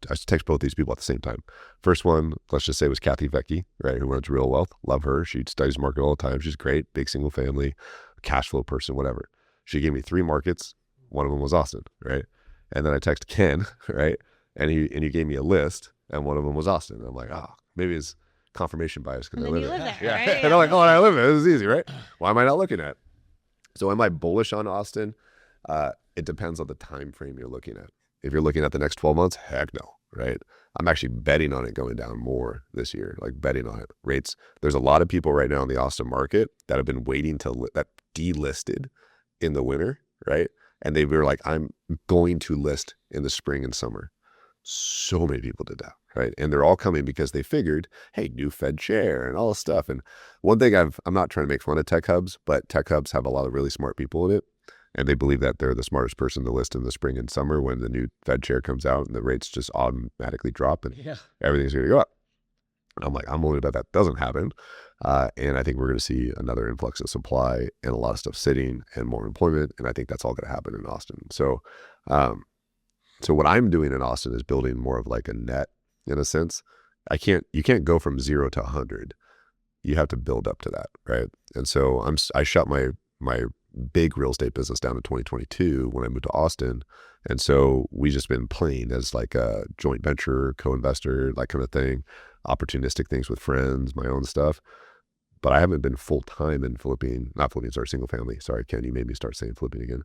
I text both these people at the same time. First one, let's just say, was Kathy Vecchi, right, who runs Real Wealth. Love her. She studies market all the time. She's great, big single family, cash flow person, whatever. She gave me 3 markets. One of them was Austin, right? And then I texted Ken, right, and he gave me a list. And one of them was Austin. And I'm like, maybe it's confirmation bias because I live there. Yeah. Right? And I'm like, I live there. This is easy, right? Why am I not looking at? So am I bullish on Austin? It depends on the time frame you're looking at. If you're looking at the next 12 months, heck no, right? I'm actually betting on it going down more this year, like betting on it. Rates. There's a lot of people right now in the Austin market that have been waiting that delisted in the winter, right? And they were like, I'm going to list in the spring and summer. So many people did that, right? And they're all coming because they figured, hey, new Fed chair and all this stuff. And one thing I'm not trying to make fun of tech hubs, but tech hubs have a lot of really smart people in it. And they believe that they're the smartest person to list in the spring and summer when the new Fed chair comes out and the rates just automatically drop and everything's going to go up. And I'm like, I'm worried about that doesn't happen. And I think we're going to see another influx of supply and a lot of stuff sitting and more employment. And I think that's all going to happen in Austin. So what I'm doing in Austin is building more of like a net in a sense. You can't go from 0 to 100. You have to build up to that, right? And so I shut my big real estate business down in 2022 when I moved to Austin. And so we just been playing as like a joint venture, co-investor, that kind of thing, opportunistic things with friends, my own stuff. But I haven't been full-time in single family. Sorry, Ken, you made me start saying flipping again.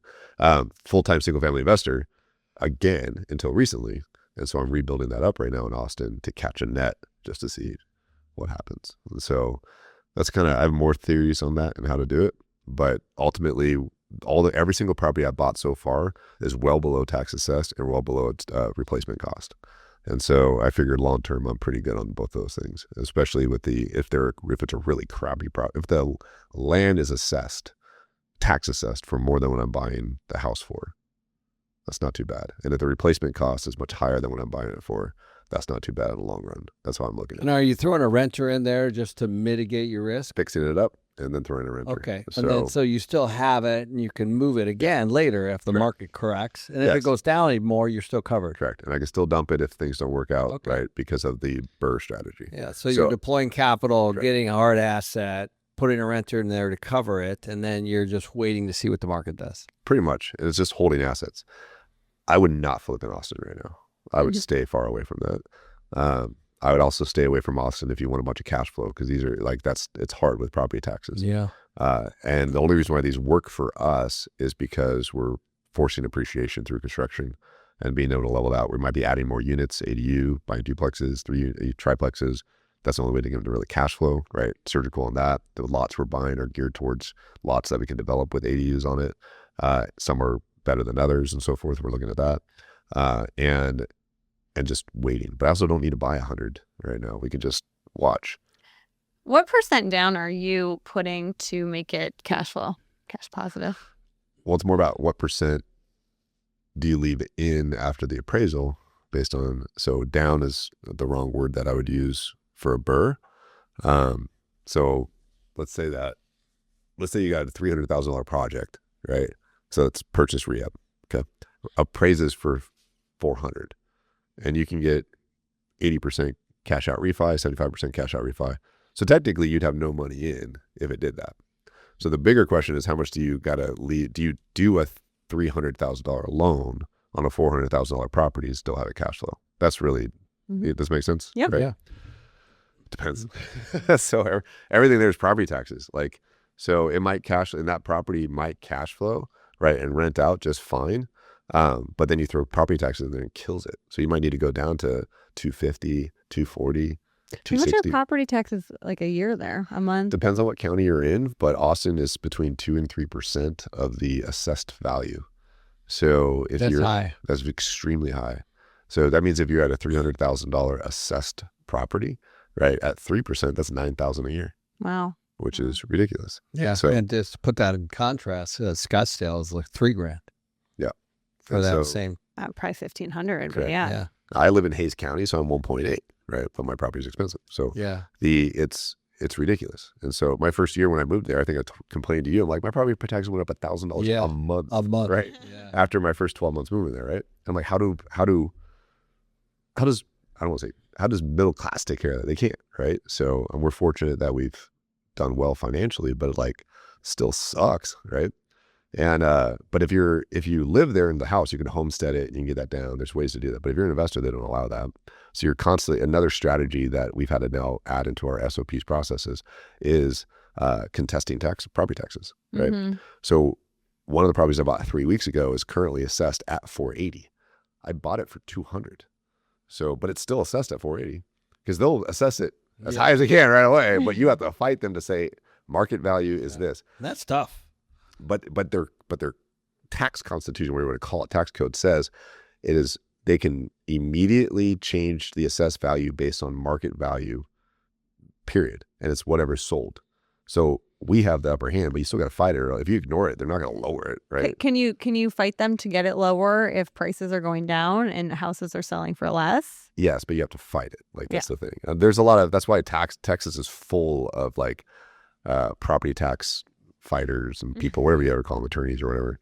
Full-time single family investor again until recently. And so I'm rebuilding that up right now in Austin to catch a net just to see what happens. And so that's I have more theories on that and how to do it. But ultimately, every single property I bought so far is well below tax assessed and well below its replacement cost. And so I figured long term I'm pretty good on both those things, especially with if it's a really crappy property. If the land is tax assessed for more than what I'm buying the house for, that's not too bad. And if the replacement cost is much higher than what I'm buying it for, that's not too bad in the long run. That's how I'm looking at it. And are you throwing a renter in there just to mitigate your risk? Fixing it up and then throwing a renter. Okay. So you still have it and you can move it again later if the market corrects. And if it goes down anymore, you're still covered. Correct. And I can still dump it if things don't work out, right? Because of the BRRRR strategy. Yeah. So you're deploying capital, getting a hard asset, putting a renter in there to cover it, and then you're just waiting to see what the market does. Pretty much. It's just holding assets. I would not flip in Austin right now. I would stay far away from that. I would also stay away from Austin if you want a bunch of cash flow, because these are it's hard with property taxes. Yeah. And the only reason why these work for us is because we're forcing appreciation through construction and being able to level out. We might be adding more units, ADU, buying duplexes, triplexes. That's the only way to get them to really cash flow, right? Surgical on that. The lots we're buying are geared towards lots that we can develop with ADUs on it. Some are better than others and so forth. We're looking at that. And just waiting. But I also don't need to buy 100 right now. We can just watch. What % down are you putting to make it cash positive? Well, it's more about what % do you leave in after the appraisal based on, so down is the wrong word that I would use for a BRRRR. So let's say you got a $300,000 project, right? So it's purchase rehab. Okay. Appraises for 400. And you can get 80% cash out refi, 75% cash out refi. So technically you'd have no money in if it did that. So the bigger question is, how much do you got to leave? Do you do a $300,000 loan on a $400,000 property and still have a cash flow? That's really, Does this make sense? Yep. Right? Yeah. Depends. So everything there's property taxes. So it might that property might cash flow, right? And rent out just fine. But then you throw property taxes in there and it kills it. So you might need to go down to 250, 240, 260. How much are property taxes like a year there, a month? Depends on what county you're in, but Austin is between 2 and 3% of the assessed value. So if that's high. That's extremely high. So that means if you're at a $300,000 assessed property, right, at 3%, that's $9,000 a year. Wow. Which is ridiculous. Yeah. So, and just to put that in contrast, Scottsdale is like $3,000. Yeah. For that same. Probably 1,500, but Correct. yeah. I live in Hayes County, so I'm 1.8, right? But my property is expensive. So it's ridiculous. And so my first year when I moved there, I think I complained to you. I'm like, my property taxes went up $1,000 a month. A month, right? Yeah. After my first 12 months moving there, right? I'm like, how does middle class take care of that? They can't, right? So we're fortunate that we've done well financially, but it still sucks, right? And but if you live there in the house, you can homestead it and you can get that down. There's ways to do that. But if you're an investor, they don't allow that. So you're constantly, another strategy that we've had to now add into our SOPs processes is contesting property taxes, right? Mm-hmm. So one of the properties I bought 3 weeks ago is currently assessed at 480. I bought it for 200. So, but it's still assessed at 480 because they'll assess it as high as they can right away. But you have to fight them to say market value is this. That's tough. But their tax constitution, whatever you want to call it, tax code says they can immediately change the assessed value based on market value, period. And it's whatever's sold. So we have the upper hand, but you still got to fight it. If you ignore it, they're not going to lower it, right? Can you fight them to get it lower if prices are going down and houses are selling for less? Yes, but you have to fight it. That's the thing. There's a lot of, that's why Texas is full of property tax fighters and people, whatever you ever call them, attorneys or whatever.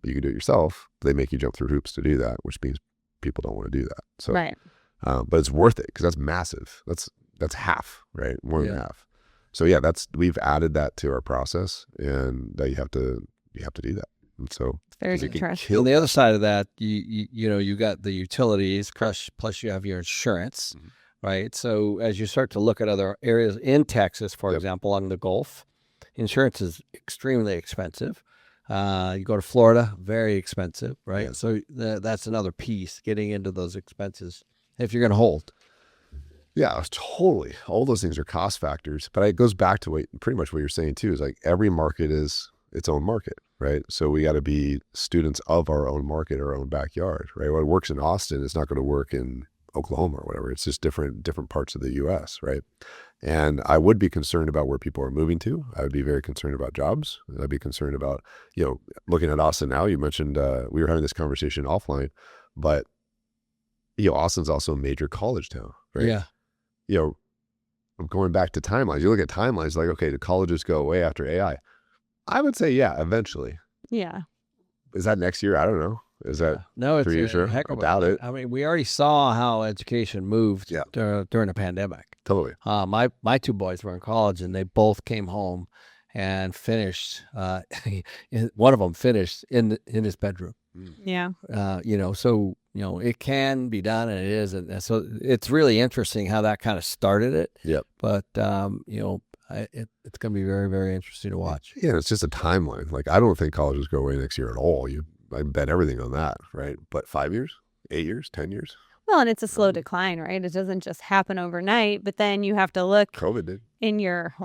You can do it yourself. They make you jump through hoops to do that, which means people don't want to do that. So, right. But it's worth it because that's massive. That's half, right? More than Yeah. half. So yeah, we've added that to our process, and that you have to do that. And so Very 'cause you can interesting. kill On the other side of that, you got the utilities, plus you have your insurance, Mhm. right? So as you start to look at other areas in Texas, for Yep. example, along the Gulf, insurance is extremely expensive. You go to Florida, very expensive, right? Yeah. So that's another piece, getting into those expenses if you're going to hold. Yeah, totally. All those things are cost factors, but it goes back to pretty much what you're saying too, is like every market is its own market, right? So we got to be students of our own market, our own backyard, right? What works in Austin is not going to work in Oklahoma or whatever. It's just different parts of the US, right? And I would be concerned about where people are moving to. I would be very concerned about jobs. I'd be concerned about, looking at Austin now. You mentioned we were having this conversation offline, but Austin's also a major college town, right? Yeah. I'm going back to timelines. You look at timelines like, okay, do colleges go away after AI? I would say, yeah, eventually. Yeah. Is that next year? I don't know. Is that No, it's 3 years? Sure. heck I of doubt it. I mean, we already saw how education moved Yeah. during the pandemic. Totally. My two boys were in college, and they both came home and finished. One of them finished in his bedroom. Yeah. So it can be done, and it is, and so it's really interesting how that kind of started it. Yep. But it's going to be very, very interesting to watch. Yeah, it's just a timeline. Like, I don't think colleges go away next year at all. I bet everything on that, right? But 5 years, 8 years, 10 years? Well, and it's a slow decline, right? It doesn't just happen overnight, but then you have to look COVID did.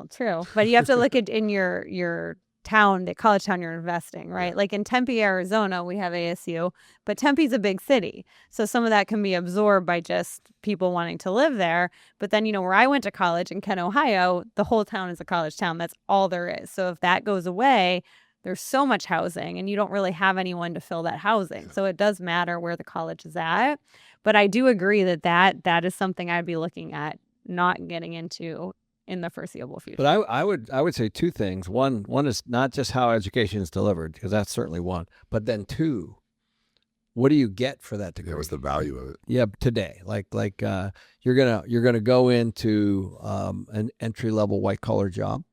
true, but you have to look at in your town, the college town you're investing, right? Yeah. Like in Tempe, Arizona, we have ASU, but Tempe's a big city. So some of that can be absorbed by just people wanting to live there. But then, where I went to college in Kent, Ohio, the whole town is a college town. That's all there is. So if that goes away, there's so much housing and you don't really have anyone to fill that housing. So it does matter where the college is at. But I do agree that is something I'd be looking at not getting into in the foreseeable future. But I would say two things. One is not just how education is delivered, because that's certainly one. But then two, what do you get for that degree? What's the value of it? Yeah, today, like you're gonna go into an entry level white collar job.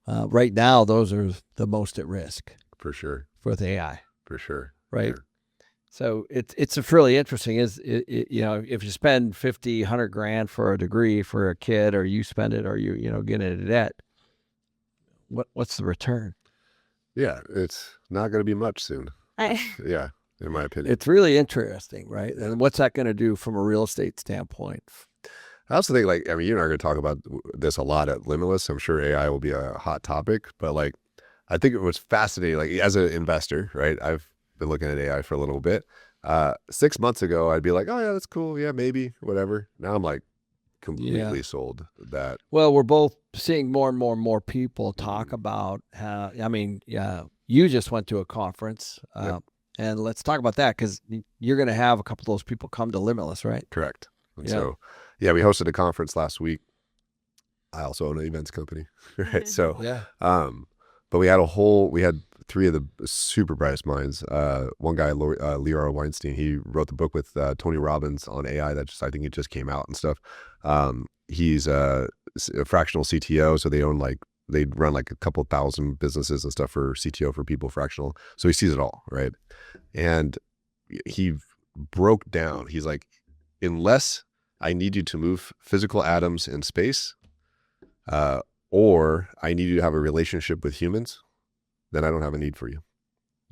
Right now, those are the most at risk For sure. with AI. For sure. Right. Sure. So it's really interesting. If you spend 50, 100 grand for a degree for a kid, or you spend it, or you get into debt, what's the return? Yeah, it's not going to be much soon. Yeah, in my opinion. It's really interesting, right? And what's that going to do from a real estate standpoint? I also think, you and I are going to talk about this a lot at Limitless. I'm sure AI will be a hot topic, but I think it was fascinating. As an investor, right? I've been looking at AI for a little bit. 6 months ago, I'd be like, oh yeah, that's cool. Yeah, maybe, whatever. Now I'm completely sold that. Well, we're both seeing more and more people talk about how, you just went to a conference, Yep. and let's talk about that, because you're going to have a couple of those people come to Limitless, right? Correct. And Yeah. so, yeah, we hosted a conference last week. I also own an events company, right? So, Yeah. but we had 3 of the super brightest minds. One guy, Leora Weinstein, he wrote the book with Tony Robbins on AI I think it just came out and stuff. He's a fractional CTO, so they run a couple thousand businesses and stuff for CTO for people fractional. So he sees it all, right? And he broke down. He's like, unless I need you to move physical atoms in space, or I need you to have a relationship with humans, then I don't have a need for you.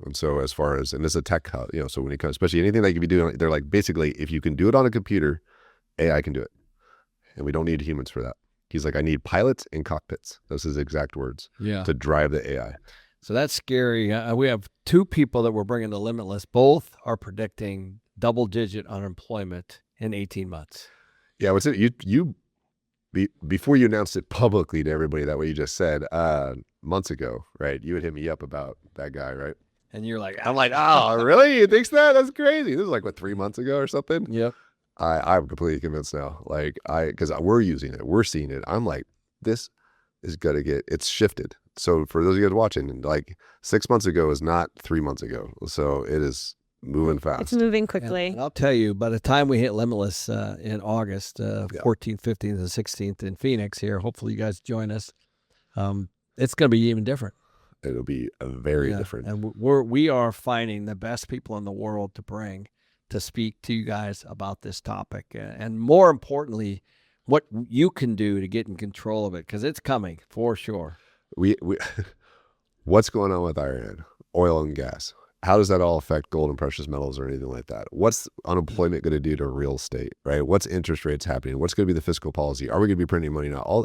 And so and this is a tech hub, so when it comes, especially anything that you can be doing, they're like, basically, if you can do it on a computer, AI can do it. And we don't need humans for that. He's like, I need pilots in cockpits. Those are his exact words. Yeah. To drive the AI. So that's scary. We have 2 people that we're bringing to Limitless. Both are predicting double-digit unemployment in 18 months. Yeah, what's it? Before you announced it publicly to everybody that way you just said, months ago, right? You would hit me up about that guy, right? And you're like, I'm like, oh, really? You think that? That's crazy. This is 3 months ago or something. Yep. I'm completely convinced now. Because we're using it, we're seeing it. I'm like, this is gonna it's shifted. So for those of you guys watching, 6 months ago is not 3 months ago. So it is moving fast. It's moving quickly. And I'll tell you, by the time we hit Limitless in August, 14th, 15th, and 16th in Phoenix here, hopefully you guys join us. It's going to be even different. It'll be a very different. And we are finding the best people in the world to bring to speak to you guys about this topic. And more importantly, what you can do to get in control of it, because it's coming for sure. We what's going on with Iran, oil and gas? How does that all affect gold and precious metals or anything like that? What's unemployment going to do to real estate, right? What's interest rates happening? What's going to be the fiscal policy? Are we going to be printing money now?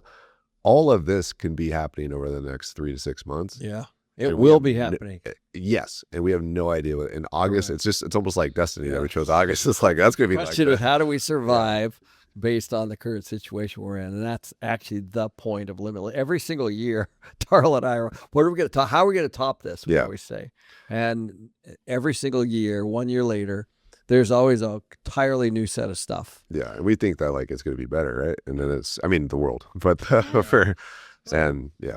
All of this can be happening over the next 3 to 6 months. Yeah, it will be happening. Yes, and we have no idea what in August. Right. It's almost like destiny that we chose August. It's like that's going to be. The question is, how do we survive based on the current situation we're in? And that's actually the point of Limitless. Every single year, Tarl and I are, what are we going to how are we going to top this? We always say, and every single year, 1 year later, there's always a entirely new set of stuff. Yeah, and we think that like it's going to be better, right? And then the world, but it's going to be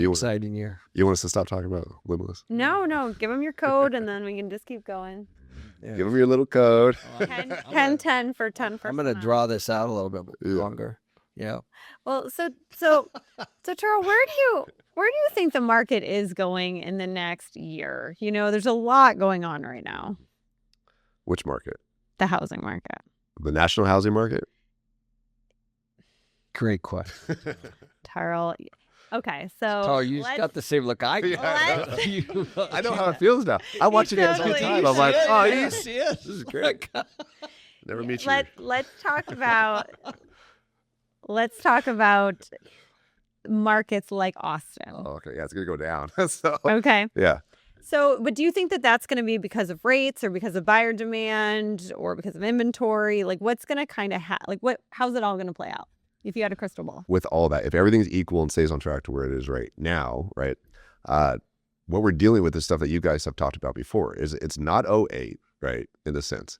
an exciting year. You want us to stop talking about Limitless? No, give them your code, and then we can just keep going. Yeah. Give them your little code. 10 for 10%. I'm going to draw this out a little bit longer. Yeah. Well, so Tarl, where do you think the market is going in the next year? You know, there's a lot going on right now. Which market? The housing market. The national housing market? Great question. Tarl. Okay, so Tarl, you just got the same look I got. I know how it feels now. I watch you guys all the time. I'm like, oh, you see it? This is great. Never meet you. Let's talk about markets like Austin. Oh, okay, yeah, it's gonna go down. Okay. Yeah. So, but do you think that that's going to be because of rates or because of buyer demand or because of inventory? Like, what's going to kind of how's it all going to play out if you had a crystal ball? With all that, if everything's equal and stays on track to where it is right now, right? What we're dealing with is stuff that you guys have talked about before. Is it's not '08, right? In the sense,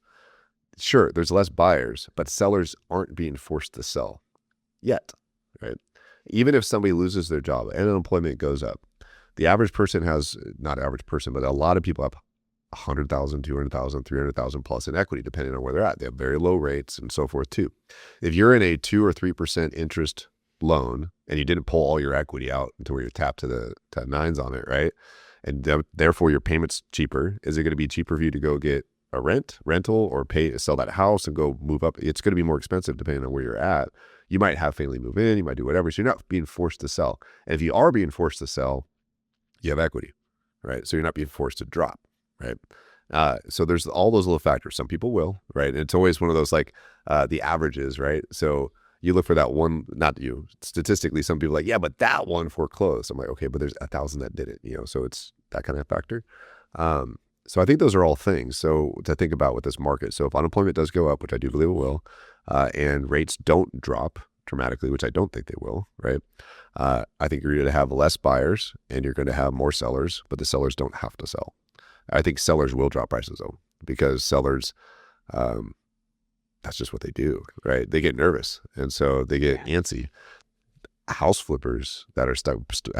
sure, there's less buyers, but sellers aren't being forced to sell yet, right? Even if somebody loses their job and unemployment goes up, the average person has, not average person, but a lot of people have 100,000, 200,000, 300,000 plus in equity, depending on where they're at. They have very low rates and so forth too. If you're in a 2 or 3% interest loan and you didn't pull all your equity out until you're tapped to the nines on it, right? And therefore your payment's cheaper. Is it going to be cheaper for you to go get a rental or sell that house and go move up? It's going to be more expensive depending on where you're at. You might have family move in, you might do whatever. So you're not being forced to sell. And if you are being forced to sell, you have equity, right? So you're not being forced to drop, right? So there's all those little factors. Some people will, right? And it's always one of those like the averages, right? So you look for that one, not you, statistically, some people are like, yeah, but that one foreclosed. I'm like, okay, but there's 1,000 that didn't, so it's that kind of factor. So I think those are all things. So to think about with this market. So if unemployment does go up, which I do believe it will, and rates don't drop dramatically, which I don't think they will, right? I think you're going to have less buyers and you're going to have more sellers, but the sellers don't have to sell. I think sellers will drop prices though, because sellers, that's just what they do, right? They get nervous and so they get antsy. House flippers that are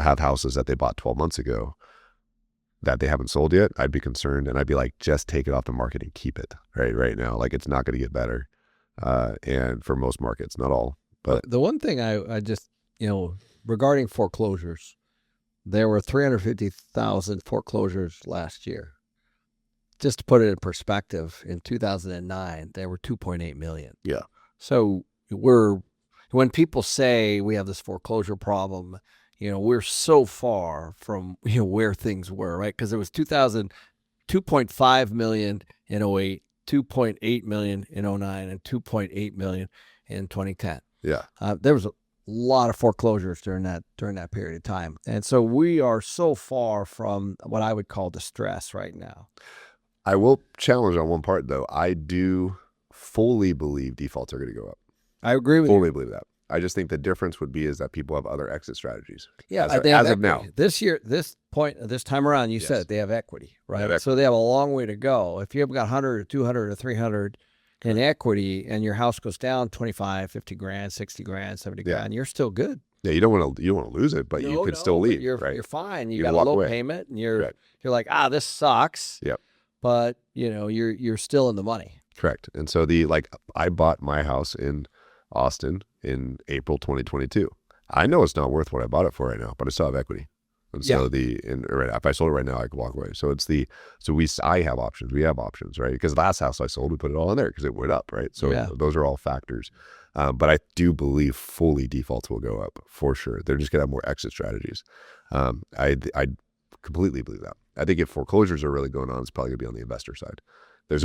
have houses that they bought 12 months ago that they haven't sold yet, I'd be concerned and I'd be like, just take it off the market and keep it right now. Like it's not going to get better. And for most markets, not all. But the one thing I just, regarding foreclosures, there were 350,000 foreclosures last year. Just to put it in perspective, in 2009, there were 2.8 million. Yeah. So when people say we have this foreclosure problem, we're so far from, where things were, right? Because there was 2.5 million in '08, 2.8 million in '09, and 2.8 million in 2010. Yeah. There was a lot of foreclosures during that period of time. And so we are so far from what I would call distress right now. I will challenge on one part though. I do fully believe defaults are going to go up. I agree with you. Fully believe that. I just think the difference would be is that people have other exit strategies. Yeah, as of now. This year, this time around, you said they have equity, right? So they have a long way to go. If you have got 100 or 200 or 300 in equity and your house goes down 25, 50 grand, 60 grand, 70 grand, you're still good. Yeah, you don't want to lose it, but you could still leave. You're right? fine. You got a low payment and you're like, this sucks. Yep. but you're still in the money. Correct. And so I bought my house in Austin in April 2022. I know it's not worth what I bought it for right now, but I still have equity. And so if I sold it right now, I could walk away. So I have options. We have options, right? Because the last house I sold, we put it all in there because it went up, right? So those are all factors. But I do believe fully defaults will go up for sure. They're just gonna have more exit strategies. I completely believe that. I think if foreclosures are really going on, it's probably gonna be on the investor side. There's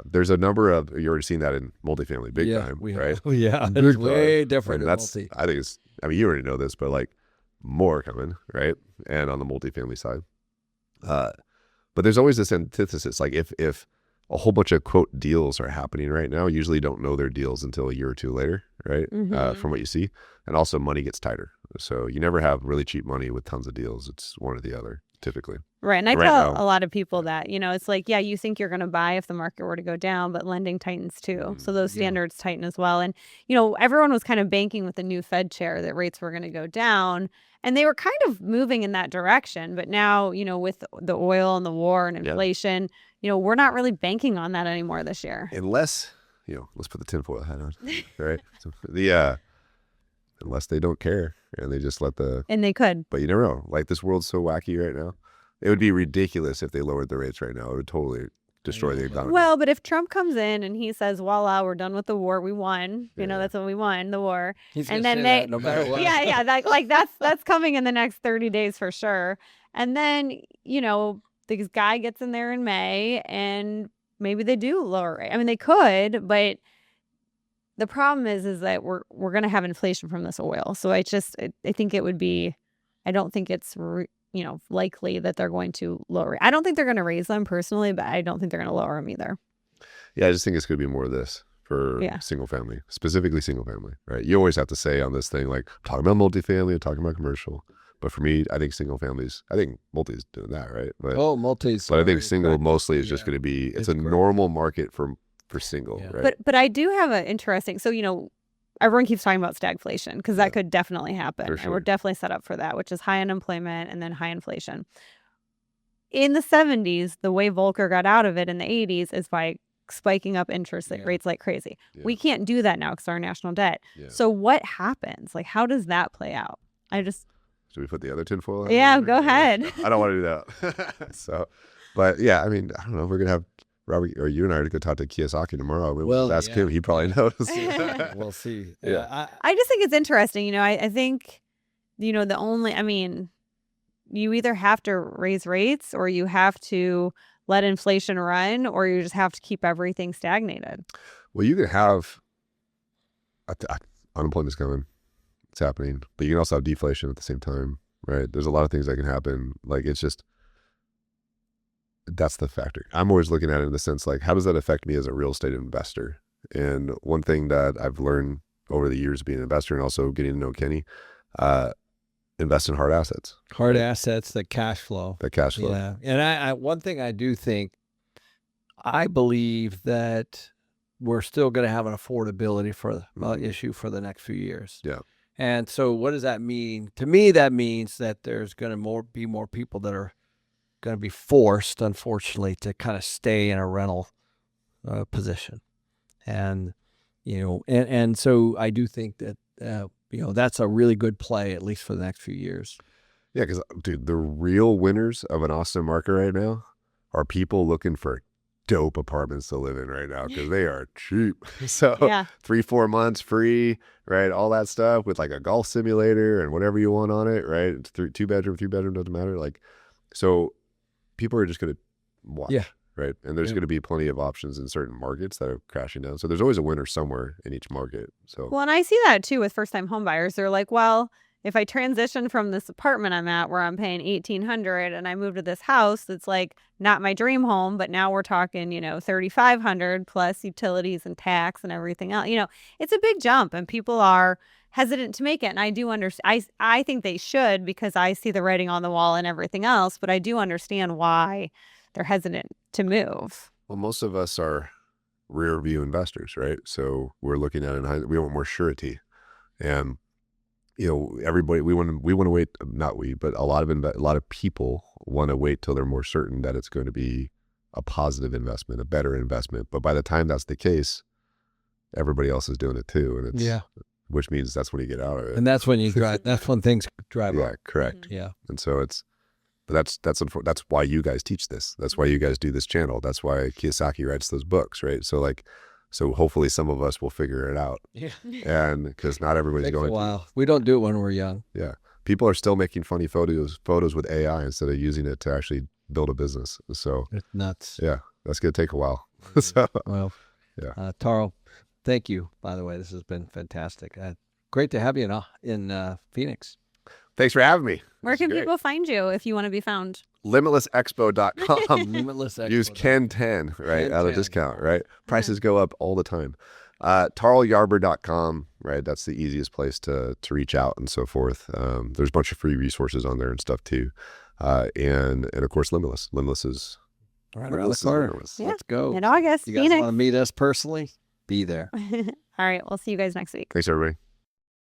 there's a number of, you're already seeing that in multifamily big time, right? It's way different. I think you already know this, but like more coming, right? And on the multifamily side. But there's always this antithesis. Like if a whole bunch of quote deals are happening right now, you usually don't know their deals until a year or two later, right? From what you see. And also money gets tighter. So you never have really cheap money with tons of deals. It's one or the other, typically. Right. And I tell a lot of people that, it's like, yeah, you think you're going to buy if the market were to go down, but lending tightens too. So those standards tighten as well. And, everyone was kind of banking with the new Fed chair that rates were going to go down. And they were kind of moving in that direction. But now, with the oil and the war and inflation, we're not really banking on that anymore this year. Unless, let's put the tinfoil hat on, right? So unless they don't care and they just and they could. But you never know. Like this world's so wacky right now. It would be ridiculous if they lowered the rates right now. It would totally destroy the economy. Well, but if Trump comes in and he says, voila, we're done with the war, we won. That's when we won the war. He's and then they, no matter what. That's coming in the next 30 days for sure. And then, this guy gets in there in May and maybe they do lower rate. I mean, they could, but the problem is that we're going to have inflation from this oil. So I think it would be, I don't think it's likely that they're going to lower it. I don't think they're going to raise them personally, but I don't think they're going to lower them either. Yeah, I just think it's going to be more of this for single family, specifically single family, right? You always have to say on this thing, like, I'm talking about multifamily, I'm talking about commercial. But for me, I think single families, I think multi's doing that, right? But, multi's. But I think single mostly is just going to be, it's a normal market for single, right? But I do have an interesting, so, everyone keeps talking about stagflation because that could definitely happen. Sure. And we're definitely set up for that, which is high unemployment and then high inflation. In the 70s, the way Volcker got out of it in the 80s is by spiking up interest rates like crazy. Yeah. We can't do that now because of our national debt. Yeah. So what happens? Like, how does that play out? Should we put the other tinfoil on? Yeah, go ahead. I don't want to do that. But yeah, I mean, I don't know. We're going to have Robert or you and I are to go talk to Kiyosaki tomorrow. We'll ask him. He probably knows. We'll see. Yeah. I just think it's interesting. I think, you either have to raise rates or you have to let inflation run or you just have to keep everything stagnated. Well, you can have unemployment's coming. It's happening. But you can also have deflation at the same time, right? There's a lot of things that can happen. Like, it's just, that's the factor. I'm always looking at it in the sense, like, how does that affect me as a real estate investor? And one thing that I've learned over the years being an investor and also getting to know Kenny, invest in hard assets. Hard assets, that cash flow. Yeah. And I one thing I do think, I believe that we're still going to have an affordability issue for the next few years. Yeah. And so what does that mean? To me, that means that there's going to be more people that are going to be forced, unfortunately, to kind of stay in a rental position. And, and so I do think that, that's a really good play, at least for the next few years. Yeah, because, dude, the real winners of an Austin market right now are people looking for dope apartments to live in right now because they are cheap. So 3-4 months free, right? All that stuff with like a golf simulator and whatever you want on it, right? 2-bedroom, 3-bedroom, doesn't matter. Like, so people are just going to watch, right? And there's going to be plenty of options in certain markets that are crashing down. So there's always a winner somewhere in each market. So well, and I see that too with first-time home buyers. They're like, well, if I transition from this apartment I'm at where I'm paying $1,800 and I move to this house that's like not my dream home, but now we're talking, $3,500 plus utilities and tax and everything else. It's a big jump and people are hesitant to make it. And I do understand. I think they should because I see the writing on the wall and everything else, but I do understand why they're hesitant to move. Well, most of us are rear view investors, right? So we're looking at it, we want more surety. And everybody, we want to wait, not we, but a lot of people want to wait till they're more certain that it's going to be a positive investment, a better investment. But by the time that's the case, everybody else is doing it too. And it's, which means that's when you get out of it. And that's when you drive, that's when things drive Yeah, up. correct. Yeah. And so but that's why you guys teach this. That's why you guys do this channel. That's why Kiyosaki writes those books, right? So so hopefully some of us will figure it out. Yeah. And because not everybody's Takes going a while. We don't do it when we're young. Yeah. People are still making funny photos with AI instead of using it to actually build a business. So It's nuts. yeah, that's going to take a while. So, Well, yeah. Tarl, thank you, by the way. This has been fantastic. Great to have you in Phoenix. Thanks for having me. Where This is can great. people find you if you want to be found? LimitlessExpo.com. Limitless Expo. Use Ken10, right? At a 10. discount, right? Prices go up all the time. TarlYarber.com, right? That's the easiest place to reach out and so forth. There's a bunch of free resources on there and stuff too. And of course, Limitless. Limitless is Right around the Limitless is corner. Limitless. Yeah. Let's go. In August, You guys Phoenix. want to meet us personally? Be there. All right. We'll see you guys next week. Thanks, everybody.